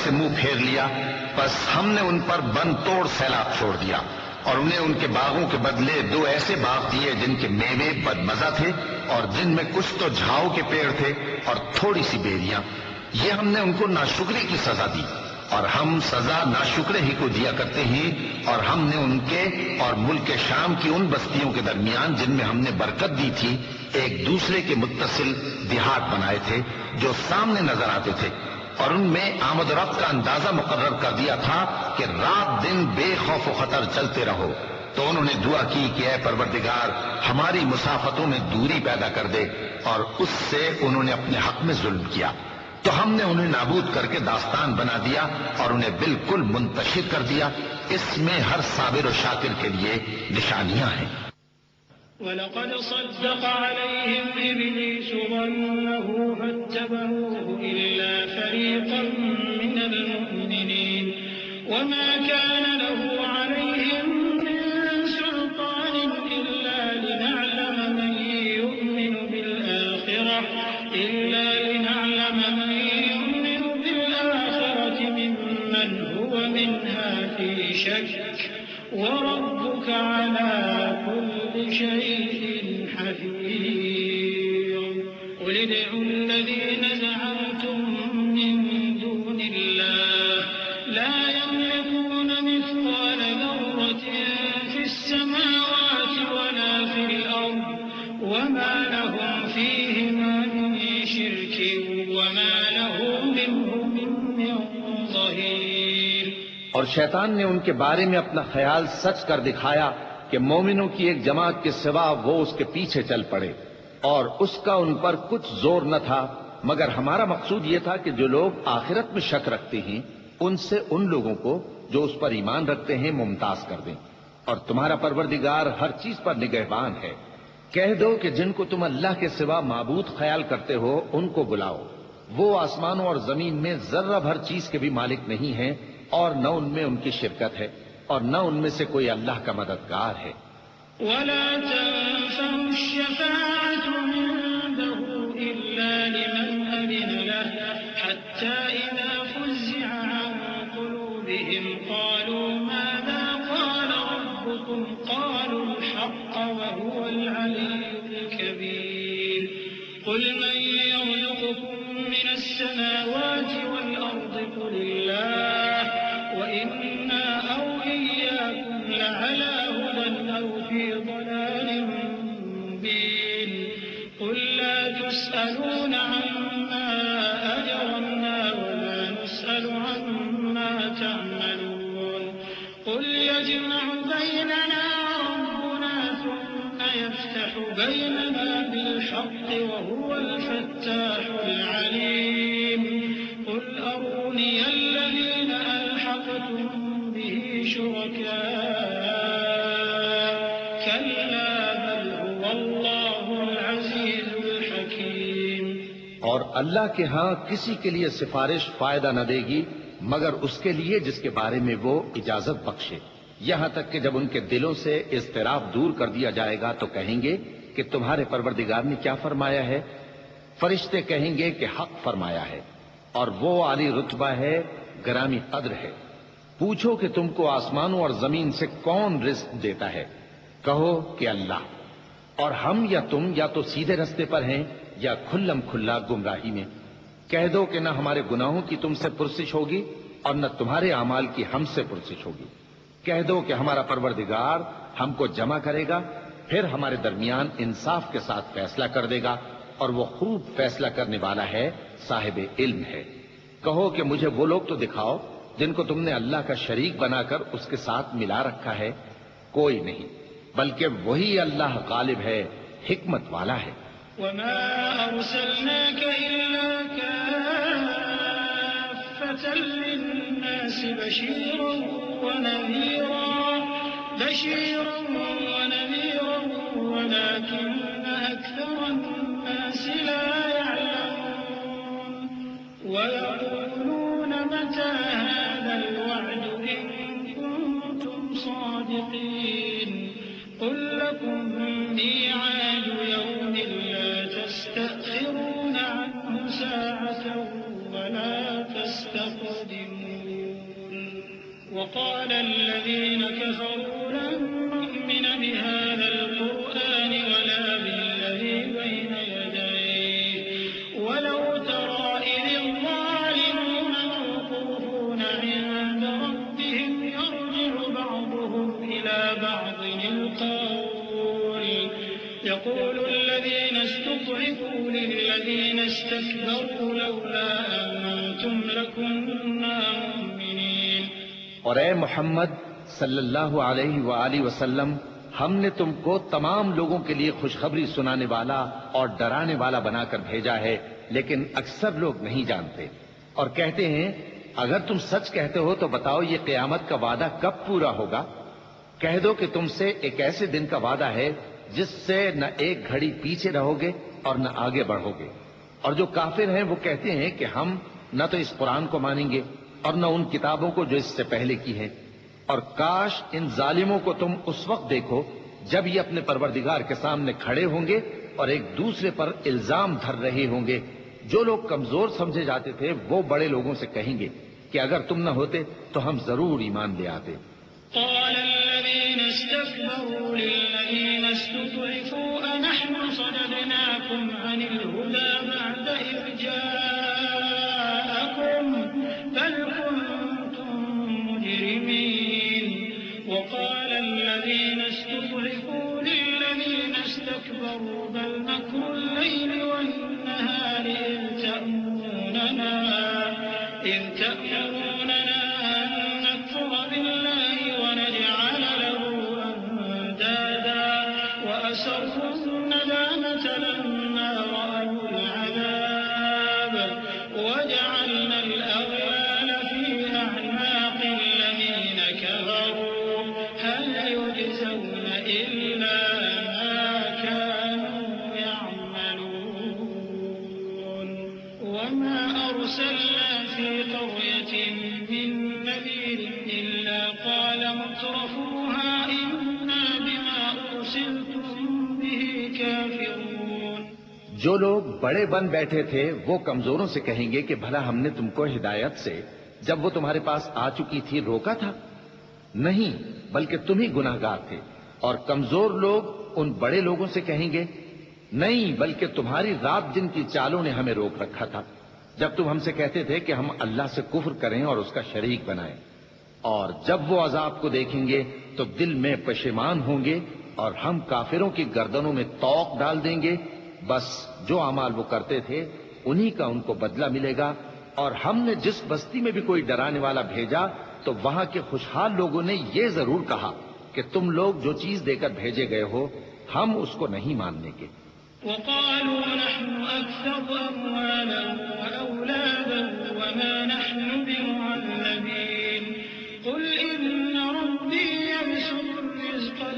سے منہ پھیر لیا، بس ہم نے ان پر بن توڑ سیلاب چھوڑ دیا اور انہیں ان کے باغوں کے بدلے 2 ایسے باغ دیے جن کے میوے بدمزہ تھے اور جن میں کچھ تو جھاؤ کے پیڑ تھے اور تھوڑی سی بیریاں۔ یہ ہم نے ان کو ناشکری کی سزا دی اور ہم سزا ناشکرے ہی کو دیا کرتے ہیں۔ اور ہم نے ان کے اور ملک شام کی ان بستیوں کے درمیان جن میں ہم نے برکت دی تھی ایک دوسرے کے متصل دیہات بنائے تھے جو سامنے نظر آتے تھے، اور ان میں آمد و رفت کا اندازہ مقرر کر دیا تھا کہ رات دن بے خوف و خطر چلتے رہو۔ تو انہوں نے دعا کی کہ اے پروردگار ہماری مسافتوں میں دوری پیدا کر دے، اور اس سے انہوں نے اپنے حق میں ظلم کیا تو ہم نے انہیں نابود کر کے داستان بنا دیا اور انہیں بالکل منتشر کر دیا۔ اس میں ہر صابر و شاکر کے لیے نشانیاں ہیں۔ وَلَقَدْ صَدَّقَ عَلَيْهِمْ إِبْلِيسُ ظَنَّهُ فَاتَّبَعُوهُ إِلَّا فَرِيقًا مِّنَ الْمُؤْمِنِينَ وَمَا كَانَ لَهُ عَلَيْهِمْ مِّن سُلْطَانٍ إِلَّا لِنَعْلَمَ مَن يُؤْمِنُ بِالْآخِرَةِ مِمَّنْ هُوَ مِنْهَا فِي شَكٍّ وَرَبُّكَ عَلَى كُلِّ شَيْءٍ حَفِيظٌ قُلِ ادْعُوا الَّذِينَ زَعَمْتُم مِّن دُونِ اللَّهِ لَا يَمْلِكُونَ مِثْقَالَ ذَرَّةٍ فِي السَّمَاوَاتِ وَلَا فِي الْأَرْضِ وَمَا لَهُمْ فِيهِمَا مِن شِرْكٍ وَمَا لَهُ مِنْهُم مِّن ظَهِيرٍ۔ اور شیطان نے ان کے بارے میں اپنا خیال سچ کر دکھایا کہ مومنوں کی ایک جماعت کے سوا وہ اس کے پیچھے چل پڑے، اور اس کا ان پر کچھ زور نہ تھا، مگر ہمارا مقصود یہ تھا کہ جو لوگ آخرت میں شک رکھتے ہیں ان سے ان لوگوں کو جو اس پر ایمان رکھتے ہیں ممتاز کر دیں، اور تمہارا پروردگار ہر چیز پر نگہبان ہے۔ کہہ دو کہ جن کو تم اللہ کے سوا معبود خیال کرتے ہو ان کو بلاؤ، وہ آسمانوں اور زمین میں ذرہ بھر چیز کے بھی مالک نہیں ہیں، اور نہ ان میں ان کی شرکت ہے اور نہ ان میں سے کوئی اللہ کا مددگار ہے۔ وَلَا تَنفَعُ الشَّفَاعَةُ عِندَهُ إِلَّا لِمَنْ أَذِنَ لَهُ حَتَّى إِذَا فُزِّعَ عَنْ قُلُوبِهِمْ قَالُوا مَاذَا قَالَ رَبُّكُمْ قَالُوا الْحَقَّ وَهُوَ الْعَلِيُّ الْكَبِيرُ قُلْ مَن يَرْزُقُكُم مِّنَ السَّمَاوَاتِ وَالْأَرْضِ قُلِ اللَّهُ وَإِنَّا أَوْ إِيَّاكُمْ لَعَلَىٰ هُدًى أَوْ فِي ضَلَالٍ مُّبِينٍ قُل لَّا تُسْأَلُونَ عَمَّا أَجْرَمْنَا وَلَا نُسْأَلُ عَمَّا تَعْمَلُونَ قُلْ يَجْمَعُ بَيْنَنَا رَبُّنَا ثُمَّ يَفْتَحُ بَيْنَنَا بِالْحَقِّ وَهُوَ الْفَتَّاحُ الْعَلِيمُ قُلْ أَرُونِيَ الَّذِينَ أَلْحَقْتُم بِهِ شركاء كلا بل هو الله العزيز الحكيم. اور اللہ کے ہاں کسی کے لیے سفارش فائدہ نہ دے گی مگر اس کے لیے جس کے بارے میں وہ اجازت بخشے، یہاں تک کہ جب ان کے دلوں سے اضطراب دور کر دیا جائے گا تو کہیں گے کہ تمہارے پروردگار نے کیا فرمایا ہے؟ فرشتے کہیں گے کہ حق فرمایا ہے، اور وہ عالی رتبہ ہے، گرامی قدر ہے. پوچھو کہ تم کو آسمانوں اور زمین سے کون رزق دیتا ہے؟ کہو کہ اللہ. اور ہم یا تم یا تو سیدھے رستے پر ہیں یا کھلم کھلا گمراہی میں. کہہ دو کہ نہ ہمارے گناہوں کی تم سے پرسش ہوگی اور نہ تمہارے اعمال کی ہم سے پرسش ہوگی. کہہ دو کہ ہمارا پروردگار ہم کو جمع کرے گا، پھر ہمارے درمیان انصاف کے ساتھ فیصلہ کر دے گا، اور وہ خوب فیصلہ کرنے والا ہے، صاحب علم ہے. کہو کہ مجھے وہ لوگ تو دکھاؤ جن کو تم نے اللہ کا شریک بنا کر اس کے ساتھ ملا رکھا ہے. کوئی نہیں، بلکہ وہی اللہ غالب ہے، حکمت والا ہے. وما أرسلناك إلا كافة للناس بشيرا ونذيرا ولكن أكثر الناس لا يعلمون. ويقولون متى هذا الوعد إن كنتم صادقين. قل لكم ميعاد يوم لا تستأخرون عنه ساعة ولا تستقدمون. وقال الذين كفروا لن نؤمن بهذا القرآن ولا بالذي بين يديه ولو ترى إذ الظالمون موقوفون عند ربهم يرجع بعضهم إلى بعض القول يقول الذين استضعفوا للذين استكبروا لولا أنتم لكنا مؤمنين. اور اے محمد صلی اللہ علیہ وآلہ وسلم، ہم نے تم کو تمام لوگوں کے لیے خوشخبری سنانے والا اور ڈرانے والا بنا کر بھیجا ہے، لیکن اکثر لوگ نہیں جانتے. اور کہتے ہیں اگر تم سچ کہتے ہو تو بتاؤ یہ قیامت کا وعدہ کب پورا ہوگا؟ کہہ دو کہ تم سے ایک ایسے دن کا وعدہ ہے جس سے نہ ایک گھڑی پیچھے رہو گے اور نہ آگے بڑھو گے. اور جو کافر ہیں وہ کہتے ہیں کہ ہم نہ تو اس قرآن کو مانیں گے اور نہ ان کتابوں کو جو اس سے پہلے کی ہیں. اور کاش ان ظالموں کو تم اس وقت دیکھو جب یہ اپنے پروردگار کے سامنے کھڑے ہوں گے اور ایک دوسرے پر الزام دھر رہے ہوں گے. جو لوگ کمزور سمجھے جاتے تھے وہ بڑے لوگوں سے کہیں گے کہ اگر تم نہ ہوتے تو ہم ضرور ایمان لے آتے. قال الذين استكبروا للذين استضعفوا أنحن صددناكم عن الهدى بعد إذ جاءكم بل كنتم مجرمين. وقال الذين استضعفوا للذين استكبروا بل مكر الليل والنهار إذ تأمروننا أن نكفر بالله ونجعل له أندادا وأسروا الندامة لما رأوا العذاب وجعلنا الأغلال في أعناق الذين كفروا هل يجزون إلا ما كانوا يعملون. وما أرسلنا في قرية من نذير إلا قال مترفوها إنا بما أرسلتم به كافرون. جو لوگ بڑے بن بیٹھے تھے وہ کمزوروں سے کہیں گے کہ بھلا ہم نے تم کو ہدایت سے جب وہ تمہارے پاس آ چکی تھی روکا تھا؟ نہیں، بلکہ تم ہی گناہگار تھے. اور کمزور لوگ ان بڑے لوگوں سے کہیں گے نہیں، بلکہ تمہاری رات دن کی چالوں نے ہمیں روک رکھا تھا جب تم ہم سے کہتے تھے کہ ہم اللہ سے کفر کریں اور اس کا شریک بنائیں. اور جب وہ عذاب کو دیکھیں گے تو دل میں پشیمان ہوں گے اور ہم کافروں کی گردنوں میں طوق ڈال دیں گے. بس جو اعمال وہ کرتے تھے انہی کا ان کو بدلہ ملے گا. اور ہم نے جس بستی میں بھی کوئی ڈرانے والا بھیجا تو وہاں کے خوشحال لوگوں نے یہ ضرور کہا کہ تم لوگ جو چیز دے کر بھیجے گئے ہو ہم اس کو نہیں ماننے کے. وقالوا نحن أكثر أموالا وأولادا وما نحن بمعذبين. قل إن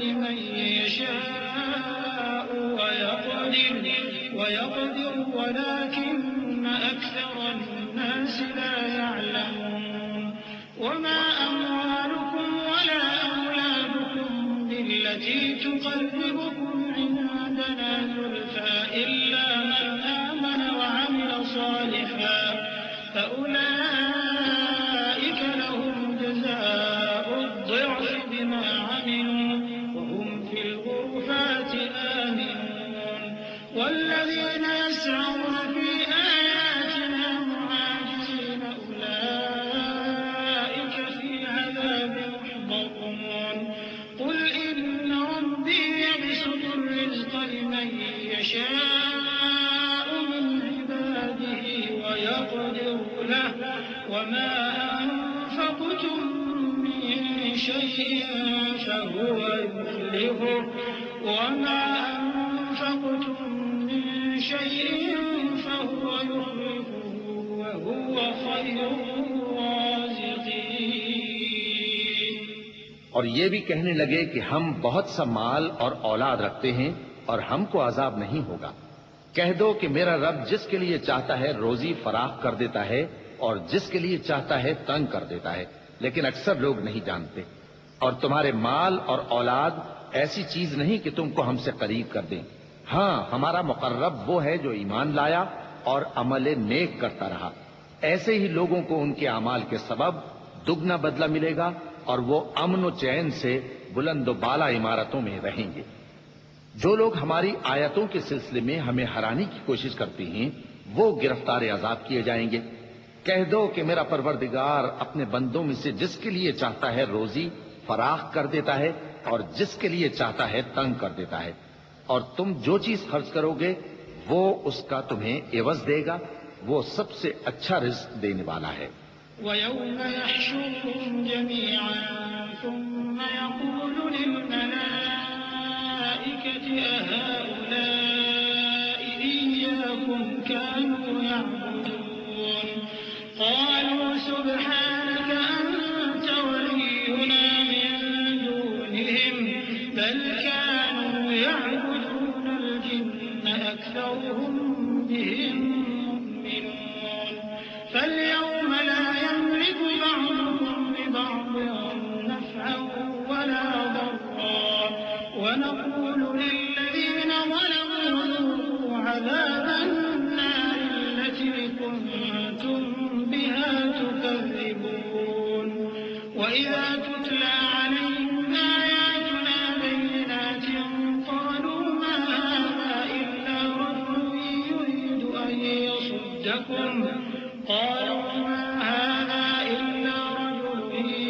لمن يشاء ويقدر ولكن أكثر الناس لا يعلمون وما أموالكم ولا أولادكم بالتي تقربكم عندنا زلفى إلا من آمن وعمل صالحا فأولئك لهم جزاء الضعف بما عملوا وهم في الغرفات آمنون والذين يسعون في آياتنا معاجزين أولئك في عذاب محضرون قل إن ربي يبسط الرزق لمن يشاء من عباده ويقدر له وما أنفقتم من شيء فهو يخلفه وما أنفقتم من شيء فهو يخلفه وهو خير الرازقين. اور یہ بھی کہنے لگے کہ ہم بہت سا مال اور اولاد رکھتے ہیں اور ہم کو عذاب نہیں ہوگا. کہہ دو کہ میرا رب جس کے لیے چاہتا ہے روزی فراخ کر دیتا ہے اور جس کے لیے چاہتا ہے تنگ کر دیتا ہے، لیکن اکثر لوگ نہیں جانتے. اور تمہارے مال اور اولاد ایسی چیز نہیں کہ تم کو ہم سے قریب کر دیں. ہاں، ہمارا مقرب وہ ہے جو ایمان لایا اور عمل نیک کرتا رہا. ایسے ہی لوگوں کو ان کے اعمال کے سبب دگنا بدلہ ملے گا اور وہ امن و چین سے بلند و بالا عمارتوں میں رہیں گے. جو لوگ ہماری آیتوں کے سلسلے میں ہمیں ہرانے کی کوشش کرتے ہیں وہ گرفتار عذاب کیے جائیں گے. کہہ دو کہ میرا پروردگار اپنے بندوں میں سے جس کے لیے چاہتا ہے روزی فراخ کر دیتا ہے اور جس کے لیے چاہتا ہے تنگ کر دیتا ہے، اور تم جو چیز خرچ کرو گے وہ اس کا تمہیں عوض دے گا. وہ سب سے اچھا رزق دینے والا ہے. ويوم يحشرهم جميعا ثم يقول للملائكة أهؤلاء إياكم كانوا يعبدون قالوا سبحانك أنت ولينا من دونهم بل كانوا يعبدون الجن أكثرهم بهم مؤمنون فاليوم لا يملك بعضهم لبعض نفعا ولا ضرا ونقول للذين ظلموا ذوقوا عذاب النار التي كنتم بها تكذبون وإذا تتلى عليهم آياتنا بينات قالوا ما هذا إلا رجل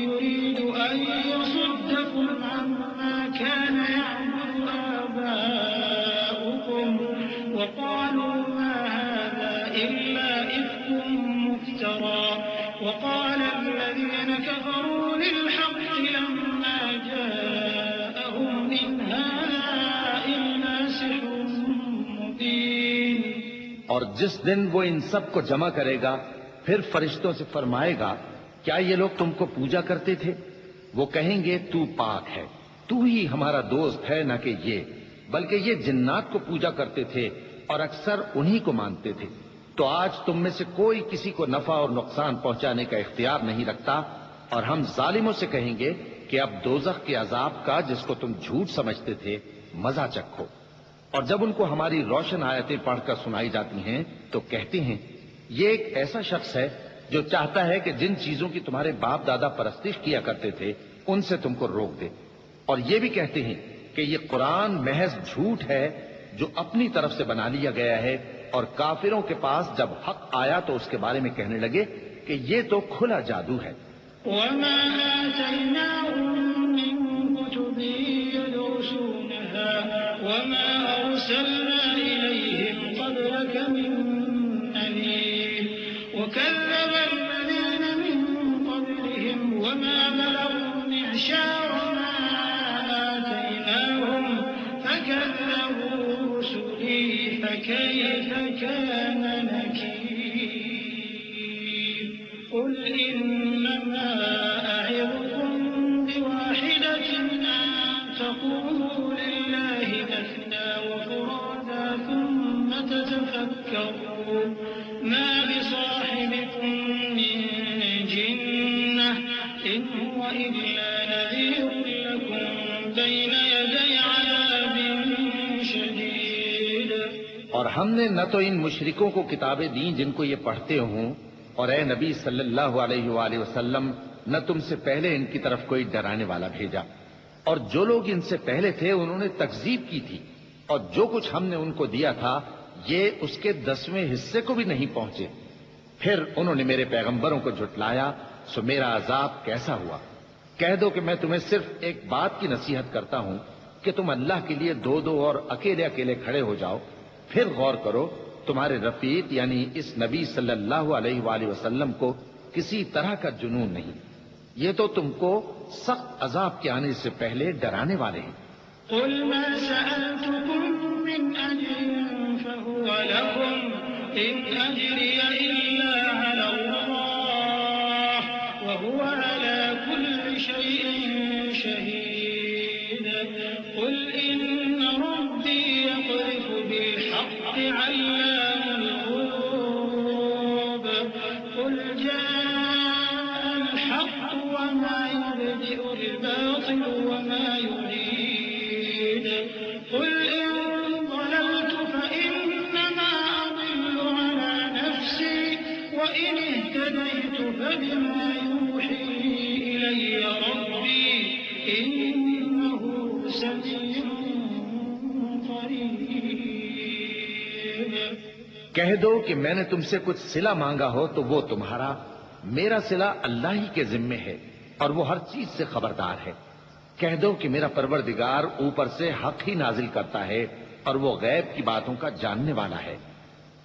يريد أن يصدكم عما كان يعبد آباؤكم وقالوا ما هذا إلا إفك مفترى وقال الذين كفروا للحق لما جاءهم إن هذا إلا سحر مبين. اور جس دن وہ ان سب کو جمع کرے گا پھر فرشتوں سے فرمائے گا کیا یہ لوگ تم کو پوجا کرتے تھے؟ وہ کہیں گے تو پاک ہے، تو ہی ہمارا دوست ہے، نہ کہ یہ، بلکہ یہ جنات کو پوجا کرتے تھے اور اکثر انہی کو مانتے تھے. تو آج تم میں سے کوئی کسی کو نفع اور نقصان پہنچانے کا اختیار نہیں رکھتا، اور ہم ظالموں سے کہیں گے کہ اب دوزخ کے عذاب کا جس کو تم جھوٹ سمجھتے تھے مزہ چکھو. اور جب ان کو ہماری روشن آیتیں پڑھ کر سنائی جاتی ہیں تو کہتے ہیں یہ ایک ایسا شخص ہے جو چاہتا ہے کہ جن چیزوں کی تمہارے باپ دادا پرستش کیا کرتے تھے ان سے تم کو روک دے. اور یہ بھی کہتے ہیں کہ یہ قرآن محض جھوٹ ہے جو اپنی طرف سے بنا لیا گیا ہے. اور کافروں کے پاس جب حق آیا تو اس کے بارے میں کہنے لگے کہ یہ تو کھلا جادو ہے. وما آتيناهم من كتب يدرسونها وما أرسلنا إليهم قبلك من نذير وكذب الذين من قبلهم وما بلغوا معشار ما آتيناهم فكذبوا رسلي فكيف كان نكير. قل إنما أعظكم بواحدة أن تقوموا إن هو إلا نذير لكم بين يدي عذاب شديد. اور ہم نے نہ تو ان مشرکوں کو کتابیں دیں جن کو یہ پڑھتے ہوں، اور اے نبی صلی اللہ علیہ وآلہ وسلم نہ تم سے پہلے ان کی طرف کوئی ڈرانے والا بھیجا، اور جو لوگ ان سے پہلے تھے انہوں نے تکذیب کی تھی، اور جو کچھ ہم نے ان کو دیا تھا یہ اس کے 10ویں حصے کو بھی نہیں پہنچے. پھر انہوں نے میرے پیغمبروں کو جھٹلایا، سو میرا عذاب کیسا ہوا. کہہ دو کہ میں تمہیں صرف ایک بات کی نصیحت کرتا ہوں کہ تم اللہ کے لیے دو دو اور اکیلے اکیلے کھڑے ہو جاؤ، پھر غور کرو تمہارے رفیق یعنی اس نبی صلی اللہ علیہ وآلہ وسلم کو کسی طرح کا جنون نہیں، یہ تو تم کو سخت عذاب کے آنے سے پہلے ڈرانے والے ہیں. قل ما سألتكم من أجر فهو لكم إن أجري إلا على الله وهو على كل شيء شهيد. قل إن ربي يقذف بالحق علام الغيوب. قل جاء الحق وما يبدئ الباطل وما يعيد. قل إن ضللت فإنما أضل على نفسي وإن اهتديت فبما يوحي إلي ربي إنه سميع قريب. کہہ دو کہ میں نے تم سے کچھ صلہ مانگا ہو تو وہ تمہارا، میرا صلہ اللہ ہی کے ذمے ہے اور وہ ہر چیز سے خبردار ہے. کہہ دو کہ میرا پروردگار اوپر سے حق ہی نازل کرتا ہے اور وہ غیب کی باتوں کا جاننے والا ہے.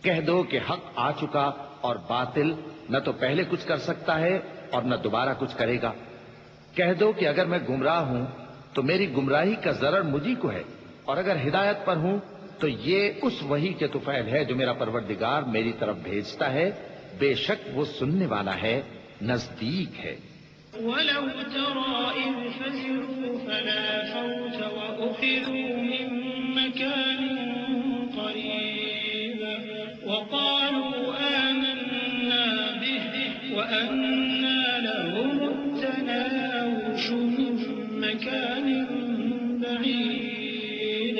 کہہ دو کہ حق آ چکا اور باطل نہ تو پہلے کچھ کر سکتا ہے اور نہ دوبارہ کچھ کرے گا. کہہ دو کہ اگر میں گمراہ ہوں تو میری گمراہی کا ضرر مجھی کو ہے، اور اگر ہدایت پر ہوں تو یہ اس وحی کے طفیل ہے جو میرا پروردگار میری طرف بھیجتا ہے، بے شک وہ سننے والا ہے، نزدیک ہے. ولو ترى إذ فزعوا فلا فوت وأخذوا من مكان قريب وقالوا آمنا به وأنى لهم التناوش من مكان بعيد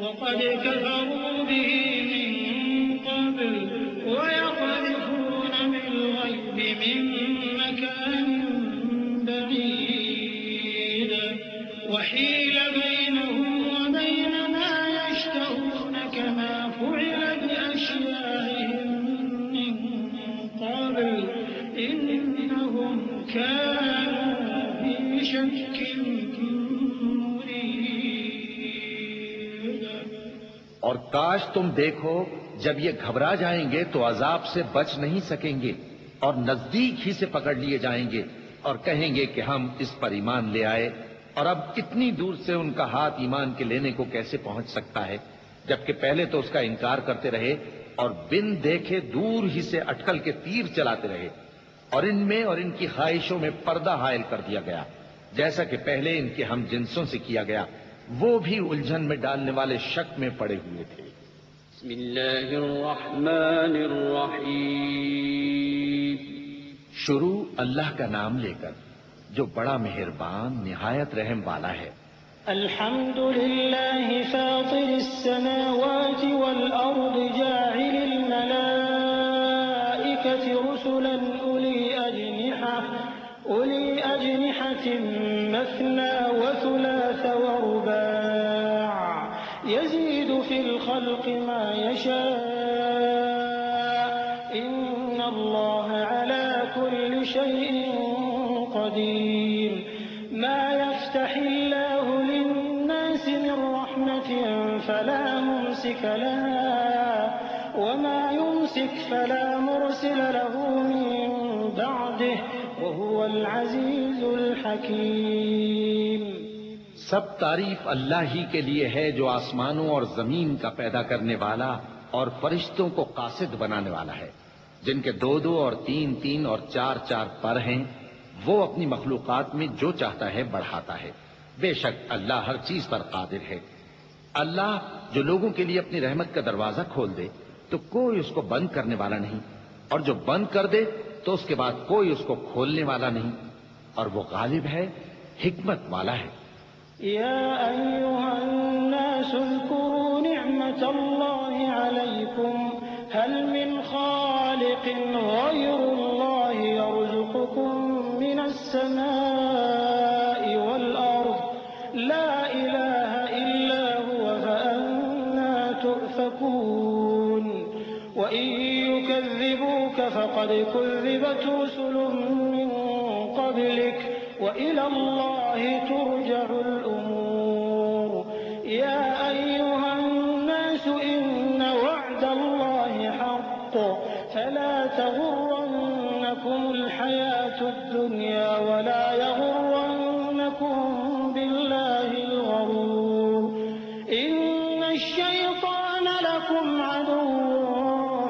وقد كفروا به من قبل ويقذفون بالغيب من مكان بعيد وحيل بينهم وبين ما يشتهون كما فعل بأشياعهم من قبل إنهم كانوا في شك مريب. اور کاش تم دیکھو جب یہ گھبرا جائیں گے تو عذاب سے بچ نہیں سکیں گے اور نزدیک ہی سے پکڑ لیے جائیں گے اور کہیں گے کہ ہم اس پر ایمان لے آئے، اور اب اتنی دور سے ان کا ہاتھ ایمان کے لینے کو کیسے پہنچ سکتا ہے، جبکہ پہلے تو اس کا انکار کرتے رہے اور بن دیکھے دور ہی سے اٹکل کے تیر چلاتے رہے، اور ان میں اور ان کی خواہشوں میں پردہ حائل کر دیا گیا جیسا کہ پہلے ان کے ہم جنسوں سے کیا گیا. وہ بھی الجھن میں ڈالنے والے شک میں پڑے ہوئے تھے. بسم اللہ الرحمن الرحیم. شروع اللہ کا نام لے کر جو بڑا مہربان نہایت رحم والا ہے. الحمد لله فاطر السماوات والأرض جاعل الملائكة رسلا أولي أجنحة مثنى وثلاث ورباع يزيد في الخلق ما يشاء إن الله على كل شيء قدير. ما يفتح الله للناس من رحمة فلا ممسك لها وما يمسك فلا مرسل له من بعده وهو العزيز الحكيم. سب تعریف اللہ ہی کے لیے ہے جو آسمانوں اور زمین کا پیدا کرنے والا اور فرشتوں کو قاصد بنانے والا ہے، جن کے 2 اور 3 اور 4 پر ہیں. وہ اپنی مخلوقات میں جو چاہتا ہے بڑھاتا ہے. بے شک اللہ ہر چیز پر قادر ہے. اللہ جو لوگوں کے لیے اپنی رحمت کا دروازہ کھول دے تو کوئی اس کو بند کرنے والا نہیں، اور جو بند کر دے تو اس کے بعد کوئی اس کو کھولنے والا نہیں. اور وہ غالب ہے، حکمت والا ہے۔ يا أيها الناس اذكروا نعمة الله عليكم هل من خالق غير الله يرزقكم من السماء والأرض لا إله إلا هو فأنا تؤفكون وإن يكذبوك فقد كذبت رسل من قبلك وإلى الله ترجع الأمور يا أيها الناس إن وعد الله حق فلا تغرنكم الحياة الدنيا ولا يغرنكم بالله الغرور إن الشيطان لكم عدو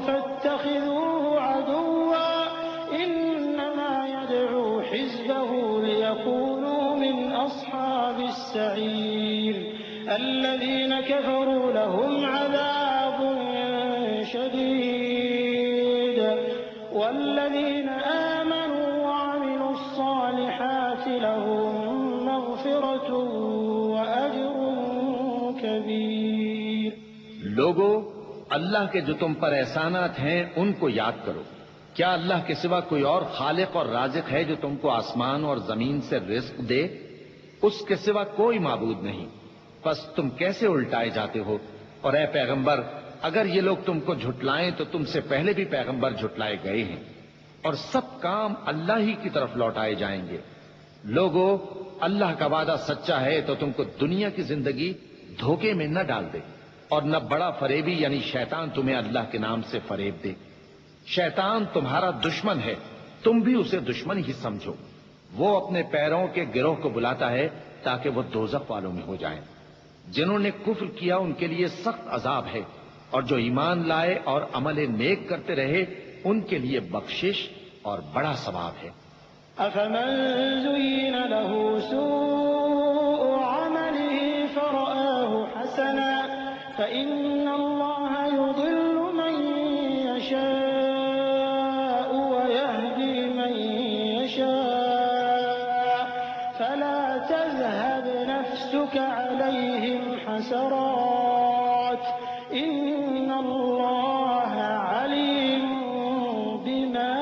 فاتخذوه عدوا إنما يدعو حزبه ليكونوا من أصحاب السعير الذين كفروا لهم عذاب شديد والذين آمنوا وعملوا الصالحات لهم مغفرة وأجر كبير۔ لوگو، اللہ کے جو تم پر احسانات ہیں ان کو یاد کرو۔ کیا اللہ کے سوا کوئی اور خالق اور رازق ہے جو تم کو آسمان اور زمین سے رزق دے؟ اس کے سوا کوئی معبود نہیں۔ پس تم کیسے الٹائے جاتے ہو؟ اور اے پیغمبر، اگر یہ لوگ تم کو جھٹلائیں تو تم سے پہلے بھی پیغمبر جھٹلائے گئے ہیں، اور سب کام اللہ ہی کی طرف لوٹائے جائیں گے۔ لوگو، اللہ کا وعدہ سچا ہے تو تم کو دنیا کی زندگی دھوکے میں نہ ڈال دے، اور نہ بڑا فریبی یعنی شیطان تمہیں اللہ کے نام سے فریب دے۔ شیطان تمہارا دشمن ہے، تم بھی اسے دشمن ہی سمجھو۔ وہ اپنے پیروں کے گروہ کو بلاتا ہے تاکہ وہ دوزخ والوں میں ہو جائیں۔ جنہوں نے کفر کیا ان کے لیے سخت عذاب ہے، اور جو ایمان لائے اور عمل نیک کرتے رہے ان کے لیے بخشش اور بڑا ثواب ہے۔ أفمن زين له سوء عمله فرآه حسنا فإن الله يضل من يشاء ويهدي من يشاء فلا تذهب نفسك عليهم حسرات إن الله عليم بما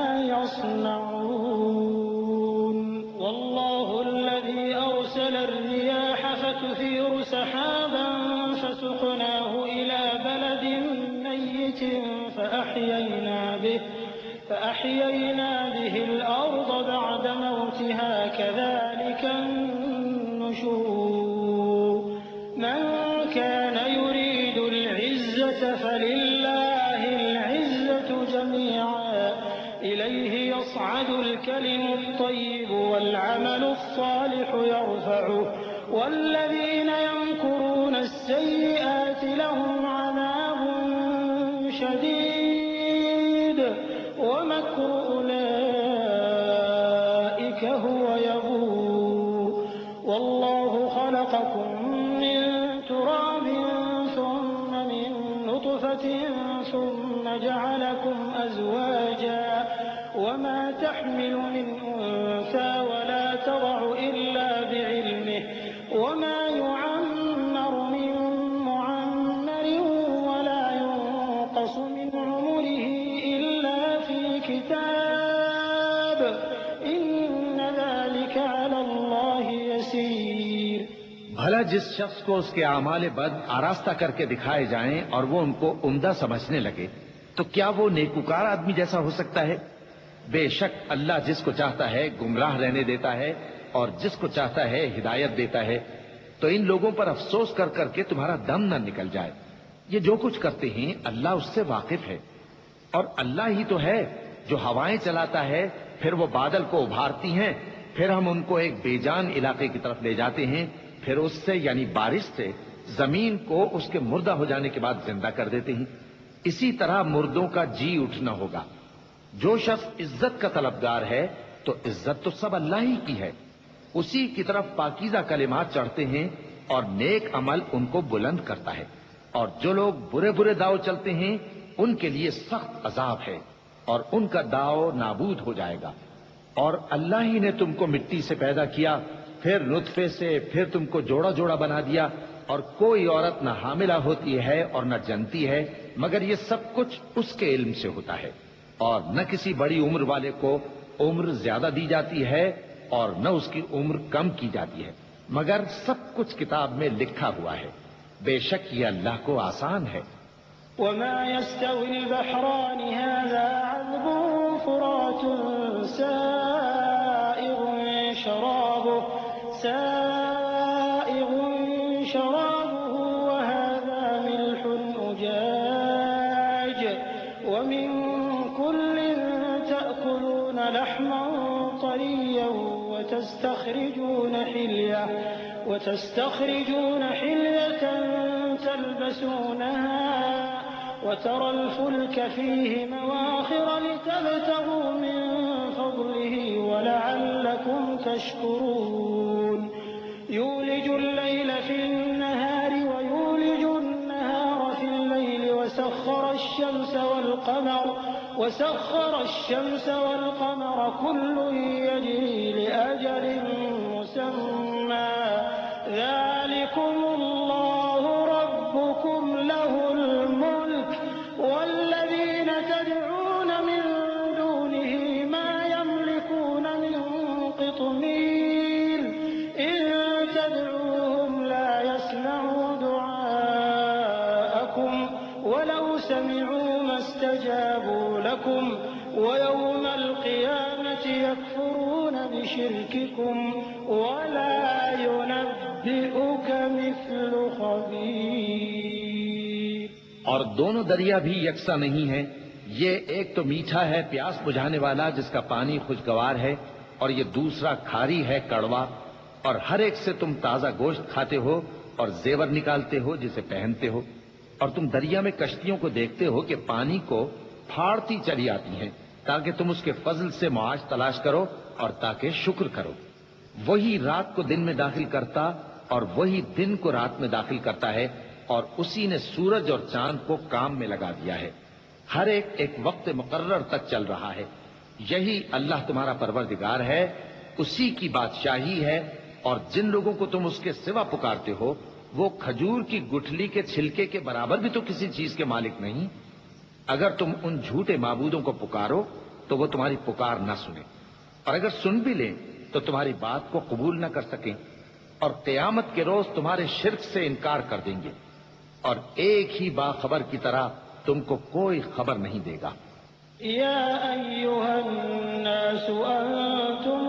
يصنعون والله الذي أرسل الرياح فتثير سحابا فسقناه إلى بلد ميت فأحيينا به الأرض بعد موتها كذلك النشور من كان يريد العزة فلله العزة جميعا إليه يصعد الكلم الطيب والعمل الصالح يرفعه والذين يمكرون السيئات لهم عذاب شديد ومكر أولئك هو يبور والله خلقكم من تراب ثم من نطفة ثم جعلكم أزواجا وما تحمل من أنثى ولا تضع إلا بعلمه وما يعمر من معمر ولا ينقص من عمره إلا في كتاب إن ذلك على الله يسير۔ بھلا جس شخص کو اس کے اعمال بد آراستہ کر کے دکھائے جائیں اور وہ ان کو عمدہ سمجھنے لگے تو کیا وہ نیکوکار آدمی جیسا ہو سکتا ہے؟ بے شک اللہ جس کو چاہتا ہے گمراہ رہنے دیتا ہے اور جس کو چاہتا ہے ہدایت دیتا ہے۔ تو ان لوگوں پر افسوس کر کر کے تمہارا دم نہ نکل جائے۔ یہ جو کچھ کرتے ہیں اللہ اس سے واقف ہے، اور اللہ ہی تو ہے جو ہوائیں چلاتا ہے، پھر وہ بادل کو ابھارتی ہیں، پھر ہم ان کو ایک بے جان علاقے کی طرف لے جاتے ہیں، پھر اس سے یعنی بارش سے زمین کو اس کے مردہ ہو جانے کے بعد زندہ کر دیتے ہیں۔ اسی طرح مردوں کا جی اٹھنا ہوگا۔ جو شخص عزت کا طلبگار ہے تو عزت تو سب اللہ ہی کی ہے، اسی کی طرف پاکیزہ کلمات چڑھتے ہیں اور نیک عمل ان کو بلند کرتا ہے، اور جو لوگ برے برے داؤ چلتے ہیں ان کے لیے سخت عذاب ہے اور ان کا داؤ نابود ہو جائے گا۔ اور اللہ ہی نے تم کو مٹی سے پیدا کیا، پھر نطفے سے، پھر تم کو جوڑا جوڑا بنا دیا، اور کوئی عورت نہ حاملہ ہوتی ہے اور نہ جنتی ہے، مگر یہ سب کچھ اس کے علم سے ہوتا ہے، اور نہ کسی بڑی عمر والے کو عمر زیادہ دی جاتی ہے اور نہ اس کی عمر کم کی جاتی ہے، مگر سب کچھ کتاب میں لکھا ہوا ہے۔ بے شک یہ اللہ کو آسان ہے۔ وما يستوي البحران هذا عذب فرات سائغ شرابه وهذا ملح أجاج ومن كل تأكلون لحما طريا وتستخرجون حلية تلبسونها وترى الفلك فيه مواخر لتبتغوا من فضله ولعلكم تشكرون يولج الليل في النهار ويولج النهار في الليل وسخر الشمس والقمر كل يجري لأجل مسمى ذلكم الله ربكم له الملك والذين تدعون من دونه ما يملكون من قطمير إن تدعوهم لا يسمعوا دعاءكم ولو سمعوا ما استجابوا لكم ويوم القيامة يكفرون بشرككم ولا ينبئك مثل خبير۔ اور دونوں دریا بھی یکساں نہیں ہیں، یہ ایک تو میٹھا ہے پیاس بجھانے والا جس کا پانی خوشگوار ہے، اور یہ دوسرا کھاری ہے کڑوا، اور ہر ایک سے تم تازہ گوشت کھاتے ہو اور زیور نکالتے ہو جسے پہنتے ہو، اور تم دریا میں کشتیوں کو دیکھتے ہو کہ پانی کو پھاڑتی چلی آتی ہیں تاکہ تم اس کے فضل سے معاش تلاش کرو اور تاکہ شکر کرو۔ وہی رات کو دن میں داخل کرتا اور وہی دن کو رات میں داخل کرتا ہے، اور اسی نے سورج اور چاند کو کام میں لگا دیا ہے، ہر ایک وقت مقرر تک چل رہا ہے۔ یہی اللہ تمہارا پروردگار ہے، اسی کی بادشاہی ہے، اور جن لوگوں کو تم اس کے سوا پکارتے ہو وہ کھجور کی گٹھلی کے چھلکے کے برابر بھی تو کسی چیز کے مالک نہیں۔ اگر تم ان جھوٹے معبودوں کو پکارو تو وہ تمہاری پکار نہ سنیں، اور اگر سن بھی لیں تو تمہاری بات کو قبول نہ کر سکیں، اور قیامت کے روز تمہارے شرک سے انکار کر دیں گے، اور ایک ہی باخبر کی طرح تم کو کوئی خبر نہیں دے گا۔ يا أيها الناس أنتم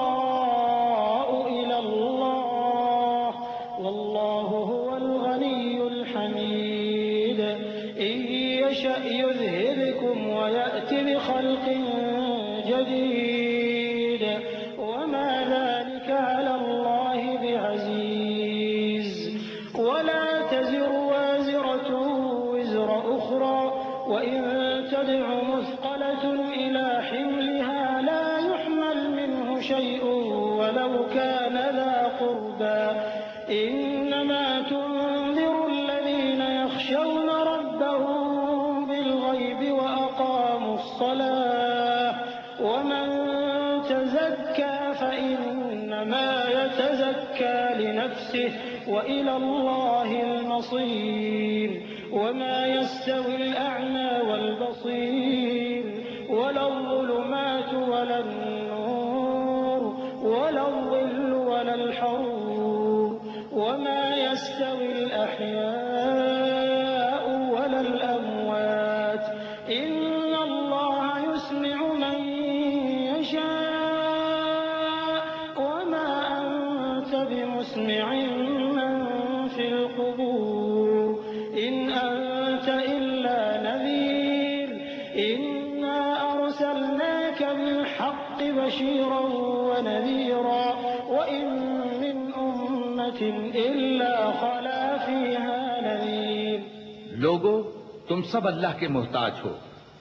الفقراء إلى الله والله هو الغني الحميد إن يشأ يذهبكم ويأتي بخلق جديد وما ذلك على الله بعزيز ولا تزر وازرة وزر أخرى وإن تدع مثقلة إلى حملها لا يحمل منه شيء ولو كان ذا قربى إنما تنذر الذين يخشون ربهم بالغيب وأقاموا الصلاة ومن تزكى فإنما يتزكى لنفسه وإلى الله المصير وما يستوي الأعمى والبصير ولا الظلمات ولا النور ولا الظل ولا الحرور وما يستوي الأحياء ولا الأموات إن الله يسمع من يشاء وما أنت بمسمع من في القبور إن أنت إلا نذير إنا أرسلناك بالحق بشيرا ونذيرا وإن من أمة إلا خلا فيها نذير۔ لوگو تم سب اللہ کے محتاج ہو،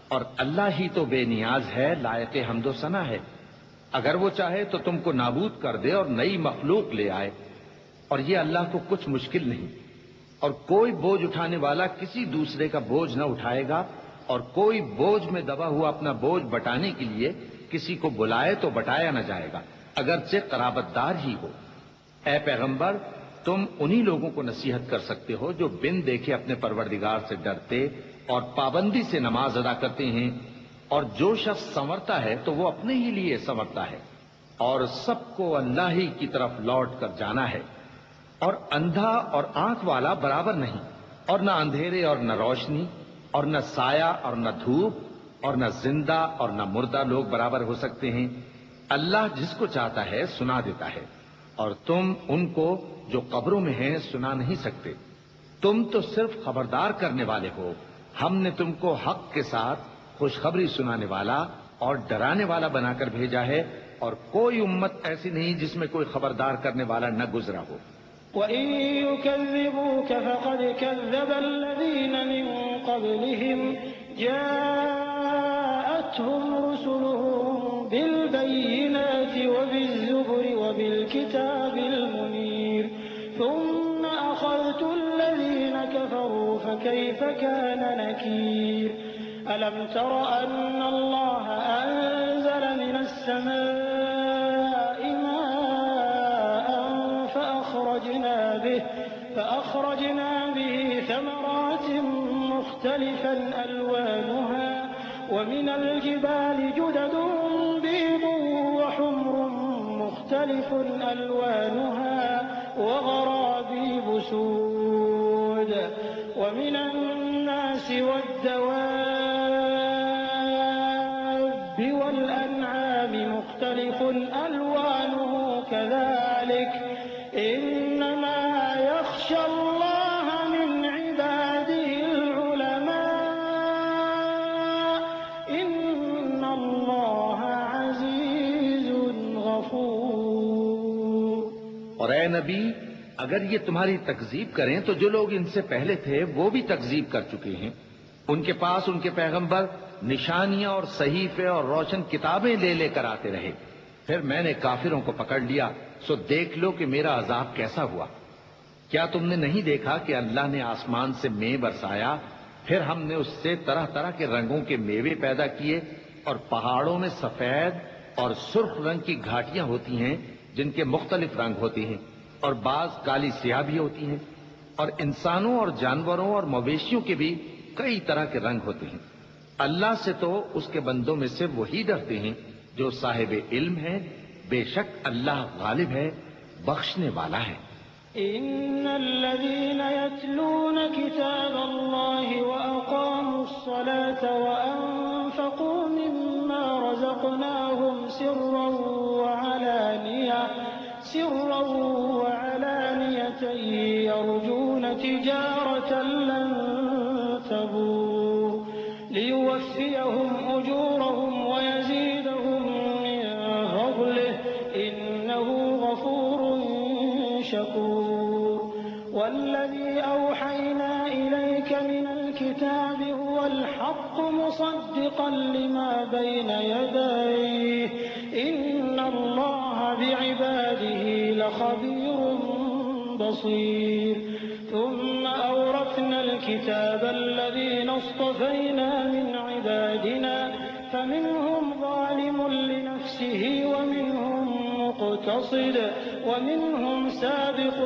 اور اللہ ہی تو بے نیاز ہے، لائق حمد و ثنا ہے۔ اگر وہ چاہے تو تم کو نابود کر دے اور نئی مخلوق لے آئے، اور یہ اللہ کو کچھ مشکل نہیں۔ اور کوئی بوجھ اٹھانے والا کسی دوسرے کا بوجھ نہ اٹھائے گا، اور کوئی بوجھ میں دبا ہوا اپنا بوجھ بٹانے کے لیے کسی کو بلائے تو بٹایا نہ جائے گا اگرچہ قرابت دار ہی ہو۔ اے پیغمبر، تم انہی لوگوں کو نصیحت کر سکتے ہو جو بن دیکھے اپنے پروردگار سے ڈرتے اور پابندی سے نماز ادا کرتے ہیں، اور جو شخص سنورتا ہے تو وہ اپنے ہی لیے سنورتا ہے، اور سب کو اللہ ہی کی طرف لوٹ کر جانا ہے۔ اور اندھا اور آنکھ والا برابر نہیں، اور نہ اندھیرے اور نہ روشنی، اور نہ سایہ اور نہ دھوپ، اور نہ زندہ اور نہ مردہ لوگ برابر ہو سکتے ہیں۔ اللہ جس کو چاہتا ہے سنا دیتا ہے، اور تم ان کو جو قبروں میں ہیں سنا نہیں سکتے۔ تم تو صرف خبردار کرنے والے ہو، ہم نے تم کو حق کے ساتھ خوشخبری سنانے والا اور ڈرانے والا بنا کر بھیجا ہے، اور کوئی امت ایسی نہیں جس میں کوئی خبردار کرنے والا نہ گزرا ہو۔ وَإِن يُكَذِّبُوكَ فَقَدْ كَذَّبَ الَّذِينَ مِن قَبْلِهِمْ جَاءَتْهُمْ رُسُلُهُم بِالْبَيِّنَاتِ وَبِالزُّبُرِ وَبِالْكِتَابِ الْمُنِيرِ ثُمَّ أَخَذْتُ الَّذِينَ كَفَرُوا فَكَيْفَ كَانَ نَكِيرِ أَلَمْ تَرَ أَنَّ اللَّهَ أَنزَلَ مِنَ السَّمَاءِ مَاءً فأخرجنا به ثمرات مختلفا ألوانها ومن الجبال جدد بيض وحمر مختلف ألوانها وغرابيب سود ومن الناس والدواب والأنعام مختلف ألوانه كذلك إنما يخشى الله من عباده العلماء إن الله عزيز غفور۔ اور اے نبی، اگر یہ تمہاری تکذیب کریں تو جو لوگ ان سے پہلے تھے وہ بھی تکذیب کر چکے ہیں۔ ان کے پاس ان کے پیغمبر نشانیاں اور صحیفے اور روشن کتابیں لے لے کر آتے رہے، پھر میں نے کافروں کو پکڑ لیا، سو دیکھ لو کہ میرا عذاب کیسا ہوا۔ کیا تم نے نہیں دیکھا کہ اللہ نے آسمان سے مے برسایا، پھر ہم نے اس سے طرح طرح کے رنگوں کے میوے پیدا کیے، اور پہاڑوں میں سفید اور سرخ رنگ کی گھاٹیاں ہوتی ہیں جن کے مختلف رنگ ہوتے ہیں، اور بعض کالی سیاہ بھی ہوتی ہیں، اور انسانوں اور جانوروں اور مویشیوں کے بھی کئی طرح کے رنگ ہوتے ہیں۔ اللہ سے تو اس کے بندوں میں سے وہی ڈرتے ہیں جو صاحب علم ہے، بے شک اللہ غالب ہے، بخشنے والا ہے۔ إن الذين يتلون كتاب الله وأقاموا الصلاة وأنفقوا مما رزقناهم سرا وعلانية يرجون تجارة لن تبور ليوفيهم أجورهم ويزيدهم من فضله إنه غفور شكور والذي أوحينا إليك من الكتاب هو الحق مصدقا لما بين يديه إن الله بعباده لخبير بصير ثم أورثنا الكتاب الذين اصطفينا من عبادنا فمنهم ظالم لنفسه ومنهم مقتصد ومنهم سابق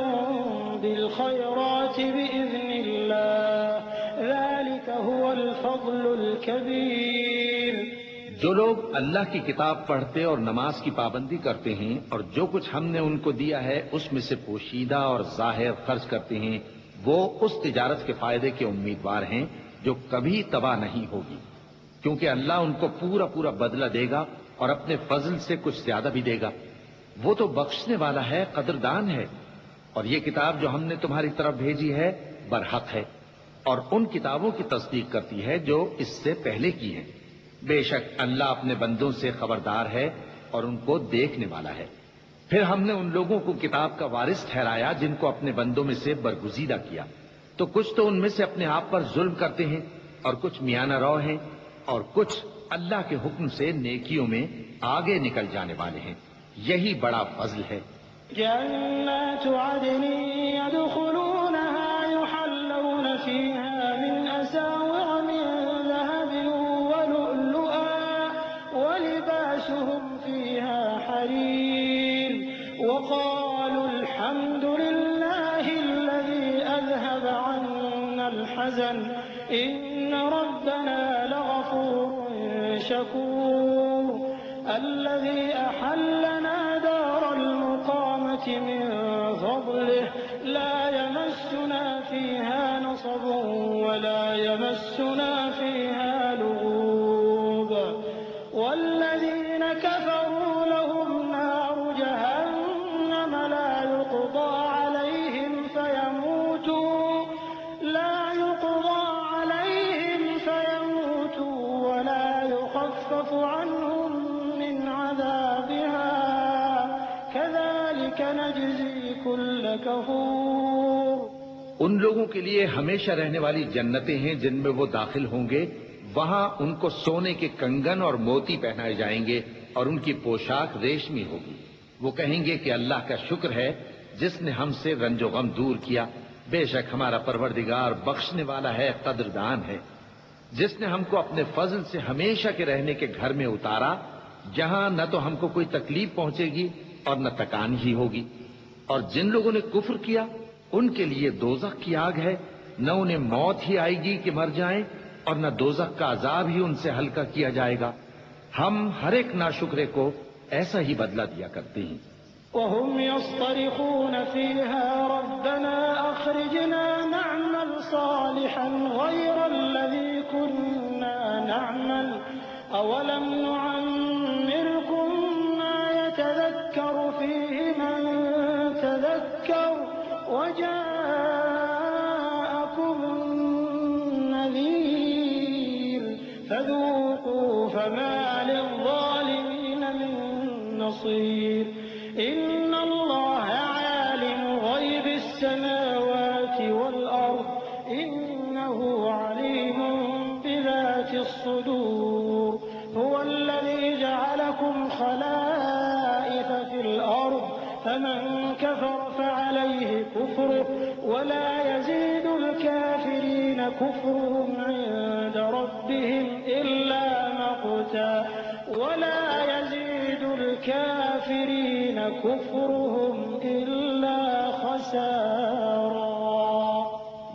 بالخيرات بإذن الله ذلك هو الفضل الكبير۔ جو لوگ اللہ کی کتاب پڑھتے اور نماز کی پابندی کرتے ہیں اور جو کچھ ہم نے ان کو دیا ہے اس میں سے پوشیدہ اور ظاہر خرچ کرتے ہیں، وہ اس تجارت کے فائدے کے امیدوار ہیں جو کبھی تباہ نہیں ہوگی، کیونکہ اللہ ان کو پورا پورا بدلہ دے گا اور اپنے فضل سے کچھ زیادہ بھی دے گا۔ وہ تو بخشنے والا ہے، قدردان ہے۔ اور یہ کتاب جو ہم نے تمہاری طرف بھیجی ہے برحق ہے، اور ان کتابوں کی تصدیق کرتی ہے جو اس سے پہلے کی ہیں۔ بے شک اللہ اپنے بندوں سے خبردار ہے اور ان کو دیکھنے والا ہے۔ پھر ہم نے ان لوگوں کو کتاب کا وارث ٹھہرایا جن کو اپنے بندوں میں سے برگزیدہ کیا، تو کچھ تو ان میں سے اپنے آپ پر ظلم کرتے ہیں اور کچھ میانہ رو ہیں، اور کچھ اللہ کے حکم سے نیکیوں میں آگے نکل جانے والے ہیں۔ یہی بڑا فضل ہے۔ جنات عدن يدخلونها يحلون فيها من أساور من ذهب ولؤلؤا ولباسهم الحمد لله الذي أذهب عنا الحزن إن ربنا لغفور شكور الذي أحلنا دار المقامة من فضله لا يمسنا فيها نصب ولا يمسنا فيها لغوب والذين كفروا لهم نار جهنم لا يقضى عليهم فيموتوا ولا يخفف عنهم من عذابها كذلك نجزي كل كفور. ان لوگوں کے لیے ہمیشہ رہنے والی جنتیں ہیں جن میں وہ داخل ہوں گے. وہاں ان کو سونے کے کنگن اور موتی پہنائے جائیں گے اور ان کی پوشاک ریشمی ہوگی. وہ کہیں گے کہ اللہ کا شکر ہے جس نے ہم سے رنج و غم دور کیا. بے شک ہمارا پروردگار بخشنے والا ہے، قدردان ہے، جس نے ہم کو اپنے فضل سے ہمیشہ کے رہنے کے گھر میں اتارا جہاں نہ تو ہم کو کوئی تکلیف پہنچے گی اور نہ تکان ہی ہوگی. اور جن لوگوں نے کفر کیا ان کے لیے دوزخ کی آگ ہے، نہ انہیں موت ہی آئے گی کہ مر جائیں اور نہ دوزخ کا عذاب ہی ان سے ہلکا کیا جائے گا. ہم ہر ایک ناشکرے کو ایسا ہی بدلہ دیا کرتے ہیں. وهم يصطرخون فيها ربنا أخرجنا نعمل صالحا غير الذي كنا نعمل أولم نعمركم ما يتذكر فيه من تذكر وجاءكم النذير فذوقوا فما للظالمين من نصير. إن الله عالم غيب السماوات والأرض إنه عليم بذات الصدور. هو الذي جعلكم خلائف في الأرض فمن كفر فعليه كفره ولا يزيد الكافرين كفرهم عند ربهم إلا مقتا ولا يزيد الكافرين كفرهم إلا خسارا.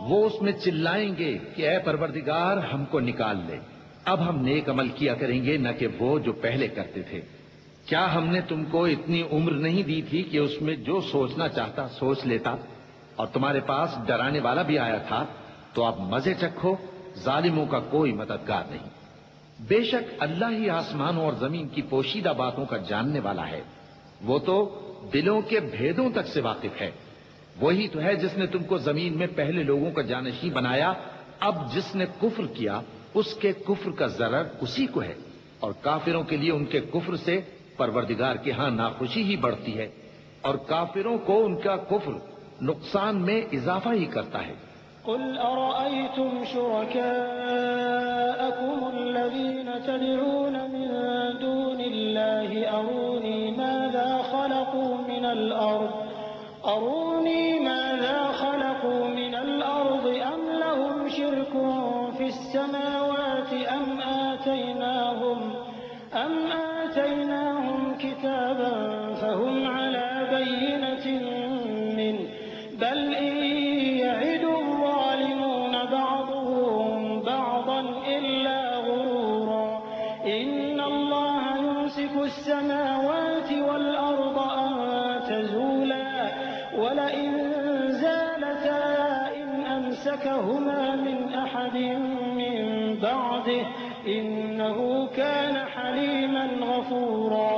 وہ اس میں چلائیں گے کہ اے پروردگار ہم کو نکال لے، اب ہم نیک عمل کیا کریں گے نہ کہ وہ جو پہلے کرتے تھے. کیا ہم نے تم کو اتنی عمر نہیں دی تھی کہ اس میں جو سوچنا چاہتا سوچ لیتا، اور تمہارے پاس ڈرانے والا بھی آیا تھا؟ تو اب مزے چکھو، ظالموں کا کوئی مددگار نہیں. بے شک اللہ ہی آسمانوں اور زمین کی پوشیدہ باتوں کا جاننے والا ہے. وہ تو دلوں کے بھیدوں تک سے واقف ہے. وہی تو ہے جس نے تم کو زمین میں پہلے لوگوں کا جانشین بنایا. اب جس نے کفر کیا اس کے کفر کا ضرر اسی کو ہے، اور کافروں کے لیے ان کے کفر سے پروردگار کے ہاں ناخوشی ہی بڑھتی ہے، اور کافروں کو ان کا کفر نقصان میں اضافہ ہی کرتا ہے. قل أرأيتم شركاءكم الذين تدعون من دون الله أروني ماذا خلقوا من الأرض أم لهم شرك في السماوات أم آتيناهم كتابا فهم على بينة منه بل إن يعد الظالمون بعضهم بعضا إلا غرورا. إن الله يمسك السماوات والأرض أن تزولا ولئن زالتا إن أمسكهما من أحد من بعده إنه كان حليما غفورا.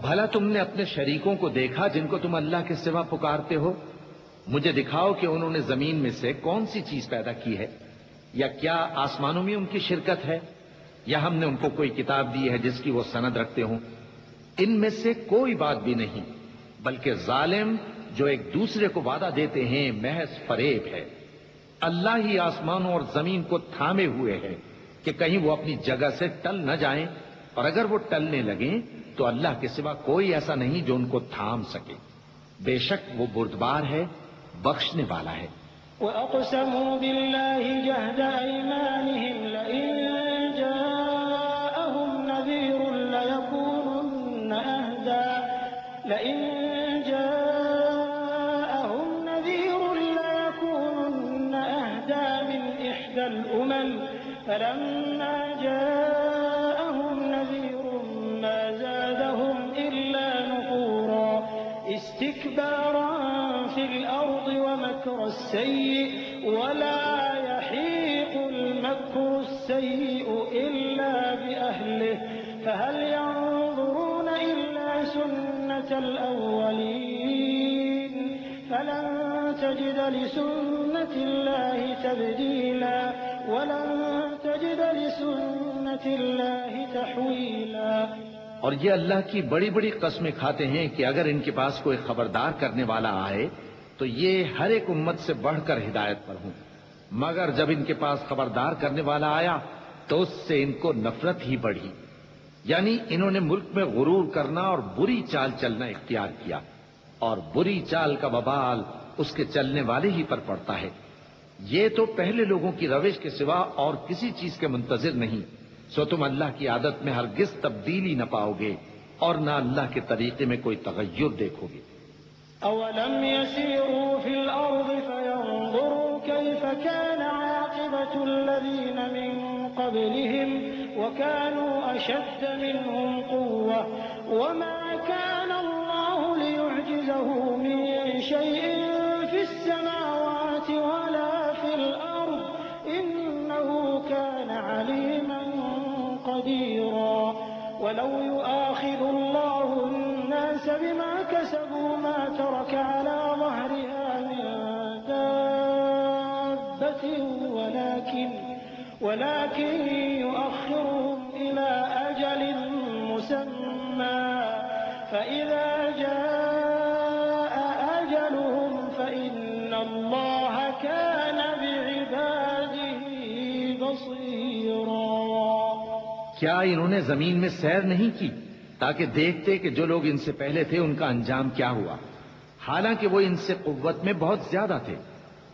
بھلا تم نے اپنے شریکوں کو دیکھا جن کو تم اللہ کے سوا پکارتے ہو؟ مجھے دکھاؤ کہ انہوں نے زمین میں سے کون سی چیز پیدا کی ہے، یا کیا آسمانوں میں ان کی شرکت ہے، یا ہم نے ان کو کوئی کتاب دی ہے جس کی وہ سند رکھتے ہوں. ان میں سے کوئی بات بھی نہیں، بلکہ ظالم جو ایک دوسرے کو وعدہ دیتے ہیں محض فریب ہے. اللہ ہی آسمانوں اور زمین کو تھامے ہوئے ہے کہ کہیں وہ اپنی جگہ سے ٹل نہ جائیں، اور اگر وہ ٹلنے لگیں تو اللہ کے سوا کوئی ایسا نہیں جو ان کو تھام سکے. بے شک وہ بردبار ہے، بخشنے والا ہے. وَأَقْسَمُوا بِاللَّهِ جَهْدَ أَيْمَانِهِمْ لَئِن جَاءَهُمْ نَذِيرٌ لَيَكُونُنَّ أَهْدَىٰ فلما جاءهم نذير ما زادهم إلا نفورا استكبارا في الأرض ومكر السيء ولا يحيق المكر السيء إلا بأهله فهل ينظرون إلا سنة الأولين فلن تجد لسنة الله تبديلا ولن تجد لسنة الله تحويلا۔ اور یہ اللہ کی بڑی بڑی قسمیں کھاتے ہیں کہ اگر ان کے پاس کوئی خبردار کرنے والا آئے تو یہ ہر ایک امت سے بڑھ کر ہدایت پر ہوں، مگر جب ان کے پاس خبردار کرنے والا آیا تو اس سے ان کو نفرت ہی بڑھی، یعنی انہوں نے ملک میں غرور کرنا اور بری چال چلنا اختیار کیا، اور بری چال کا وبال اس کے چلنے والے ہی پر پڑتا ہے۔ یہ تو پہلے لوگوں کی روش کے سوا اور کسی چیز کے منتظر نہیں، سو تم اللہ کی عادت میں ہرگز تبدیلی نہ پاؤ گے اور نہ اللہ کے طریقے میں کوئی تغیر دیکھو گے۔ أولم يسيروا في الأرض فينظروا كيف كان عاقبة الذين من قبلهم وكانوا أشد منهم قوة وما كان الله ليعجزه من شيء في السماوات ولا في الأرض إنه كان عليما قديرا ولو يؤاخذ الله الناس بما كسبوا ما ترك على ظهرها من دابة ولكن يؤخرهم إلى أجل مسمى فإذا جاء أجلهم فإن الله كان بعباده بصيرا۔ کیا انہوں نے زمین میں سیر نہیں کی تاکہ دیکھتے کہ جو لوگ ان سے پہلے تھے ان کا انجام کیا ہوا، حالانکہ وہ ان سے قوت میں بہت زیادہ تھے،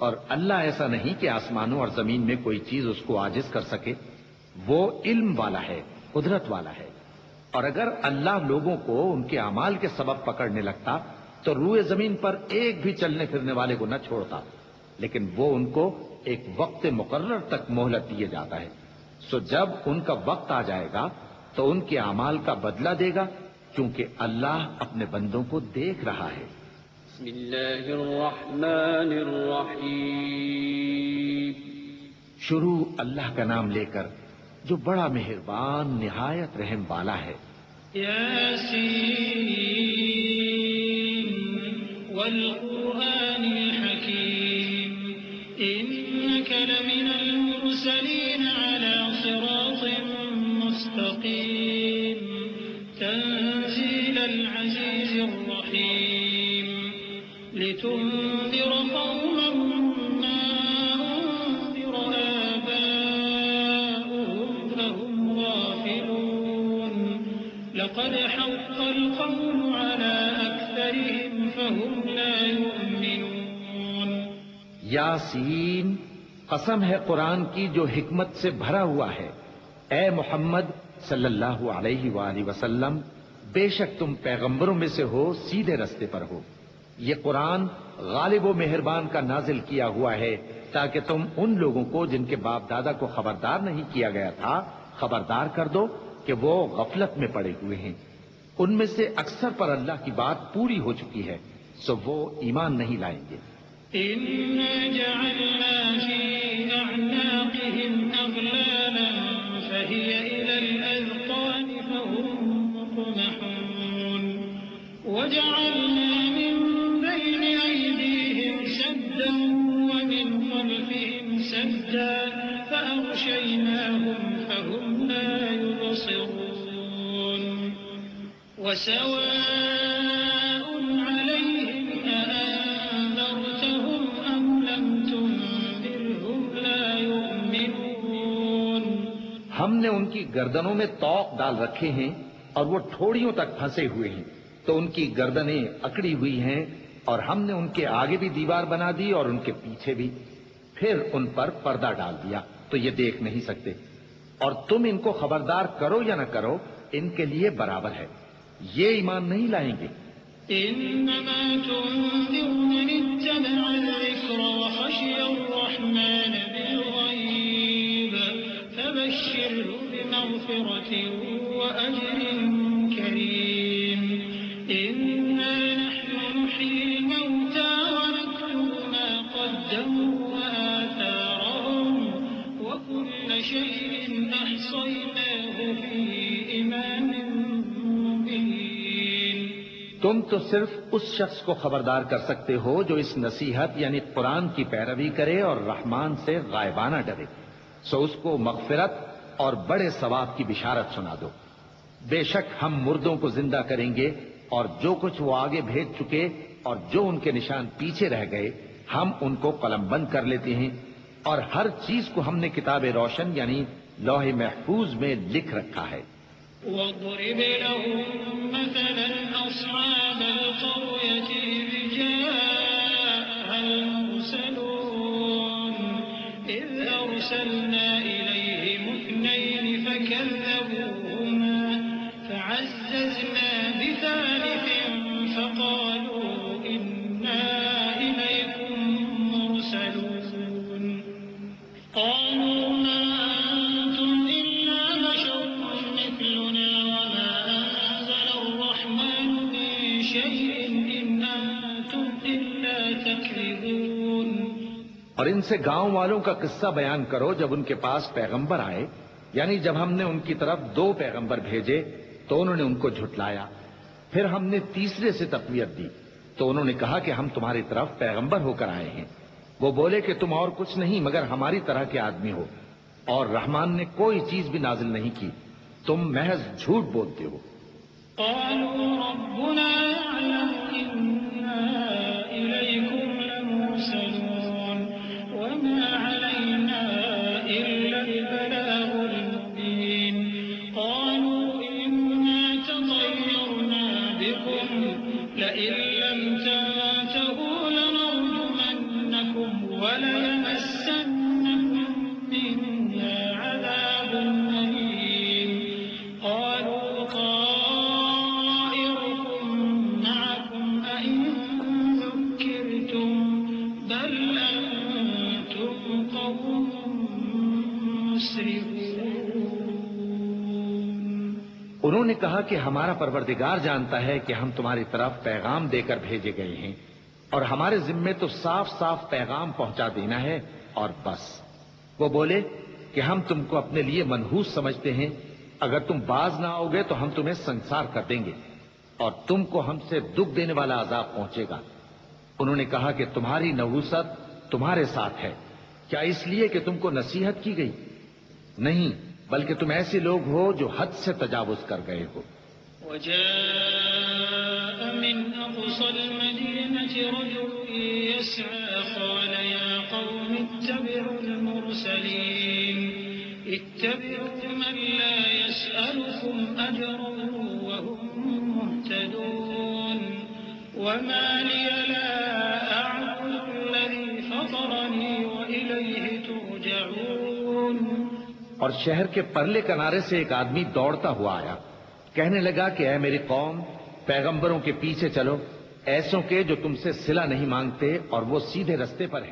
اور اللہ ایسا نہیں کہ آسمانوں اور زمین میں کوئی چیز اس کو عاجز کر سکے، وہ علم والا ہے، قدرت والا ہے۔ اور اگر اللہ لوگوں کو ان کے اعمال کے سبب پکڑنے لگتا تو روئے زمین پر ایک بھی چلنے پھرنے والے کو نہ چھوڑتا، لیکن وہ ان کو ایک وقت مقرر تک مہلت دیے جاتا ہے، سو جب ان کا وقت آ جائے گا تو ان کے اعمال کا بدلہ دے گا، کیونکہ اللہ اپنے بندوں کو دیکھ رہا ہے۔ بسم اللہ الرحمن الرحیم۔ شروع اللہ کا نام لے کر جو بڑا مہربان نہایت رحم والا ہے۔ یاسین والقرآن الحکیم إنك لمن المرسلين على صراط مستقيم تنزيل العزيز الرحيم لتنذر قوما ما أنذر آباؤهم فهم غافلون لقد حق القول على أكثرهم فهم لا يؤمنون۔ یاسین، قسم ہے قرآن کی جو حکمت سے بھرا ہوا ہے، اے محمد صلی اللہ علیہ وآلہ وسلم، بے شک تم پیغمبروں میں سے ہو، سیدھے رستے پر ہو۔ یہ قرآن غالب و مہربان کا نازل کیا ہوا ہے تاکہ تم ان لوگوں کو جن کے باپ دادا کو خبردار نہیں کیا گیا تھا خبردار کر دو کہ وہ غفلت میں پڑے ہوئے ہیں۔ ان میں سے اکثر پر اللہ کی بات پوری ہو چکی ہے، سو وہ ایمان نہیں لائیں گے۔ إنا جعلنا في أعناقهم أغلالا فهي إلى الأذقان فهم مقمحون وجعلنا من بين أيديهم سدا ومن خلفهم سدا فأغشيناهم فهم لا يبصرون وسواء عليهم أأنذرتهم أم لم تنذرهم لا يؤمنون۔ ہم نے ان کی گردنوں میں طوق ڈال رکھے ہیں اور وہ ٹھوڑیوں تک پھنسے ہوئے ہیں، تو ان کی گردنیں اکڑی ہوئی ہیں، اور ہم نے ان کے آگے بھی دیوار بنا دی اور ان کے پیچھے بھی، پھر ان پر پردہ ڈال دیا تو یہ دیکھ نہیں سکتے، اور تم ان کو خبردار کرو یا نہ کرو ان کے لیے برابر ہے، یہ ایمان نہیں لائیں گے۔ إنما تنذر من اتبع الذكر وخشي الرحمن بالغيب فبشره فبشره بمغفرة وأجر كريم إنا نحن نحيي الموتى ونكتب ما قدموا وآثارهم وكل شيء أحصيناه في إمام مبين. تم تو صرف اس شخص کو خبردار کر سکتے ہو جو اس نصیحت یعنی قرآن کی پیروی کرے اور رحمان سے غائبانہ ڈرے، سو اس کو مغفرت اور بڑے ثواب کی بشارت سنا دو. بے شک ہم مردوں کو زندہ کریں گے اور جو کچھ وہ آگے بھیج چکے اور جو ان کے نشان پیچھے رہ گئے ہم ان کو قلم بند کر لیتے ہیں، اور ہر چیز کو ہم نے کتاب روشن یعنی لوح محفوظ میں لکھ رکھا ہے. واضرب لهم مثلا أصحاب القرية إذ جاءها المرسلون إذ أرسلنا إليهم اثنين فكذبوهما فعززنا بثالث فقالوا إنا إليكم مرسلون. قالوا ما أنتم إلا بشر مثلنا وما أنزل الرحمن من شيء إن أنتم إلا تكذبون. اور ان سے گاؤں والوں کا قصہ بیان کرو جب ان کے پاس پیغمبر آئے، یعنی جب ہم نے ان کی طرف 2 پیغمبر بھیجے تو انہوں نے ان کو جھٹلایا، پھر ہم نے تیسرے سے تقویت دی تو انہوں نے کہا کہ ہم تمہاری طرف پیغمبر ہو کر آئے ہیں. وہ بولے کہ تم اور کچھ نہیں مگر ہماری طرح کے آدمی ہو، اور رحمان نے کوئی چیز بھی نازل نہیں کی، تم محض جھوٹ بولتے ہو. قالوا ربنا يعلم إنا إليكم لمرسلون وما علينا إلا البلاغ المبين. قالوا إنا تطيرنا بكم لئن لم تنتهوا لنرجمنكم وليمسنكم منا عذاب أليم. قالوا طائركم معكم أئن ذكرتم بل أنتم قوم مسرفون. انہوں نے کہا کہ ہمارا پروردگار جانتا ہے کہ ہم تمہاری طرف پیغام دے کر بھیجے گئے ہیں، اور ہمارے ذمے تو صاف صاف پیغام پہنچا دینا ہے اور بس. وہ بولے کہ ہم تم کو اپنے لیے منحوس سمجھتے ہیں، اگر تم باز نہ آؤ گے تو ہم تمہیں سنسار کر دیں گے اور تم کو ہم سے دکھ دینے والا عذاب پہنچے گا. انہوں نے کہا کہ تمہاری نحوست تمہارے ساتھ ہے، کیا اس لیے کہ تم کو نصیحت کی گئی؟ نہیں، بلکہ تم ایسے لوگ ہو جو حد سے تجاوز کر گئے ہو. وجاء من أقصى المدينة رجل يسعى قال يا قوم اتبعوا المرسلين اتبعوا من لا يسألكم أجرا وهم مهتدون. وما لي لا أعبد الذي فطرني وإليه ترجعون. اور شہر کے پرلے کنارے سے ایک آدمی دوڑتا ہوا آیا، کہنے لگا کہ اے میری قوم، پیغمبروں کے پیچھے چلو، ایسوں کے جو تم سے صلہ نہیں مانگتے اور وہ سیدھے رستے پر ہیں.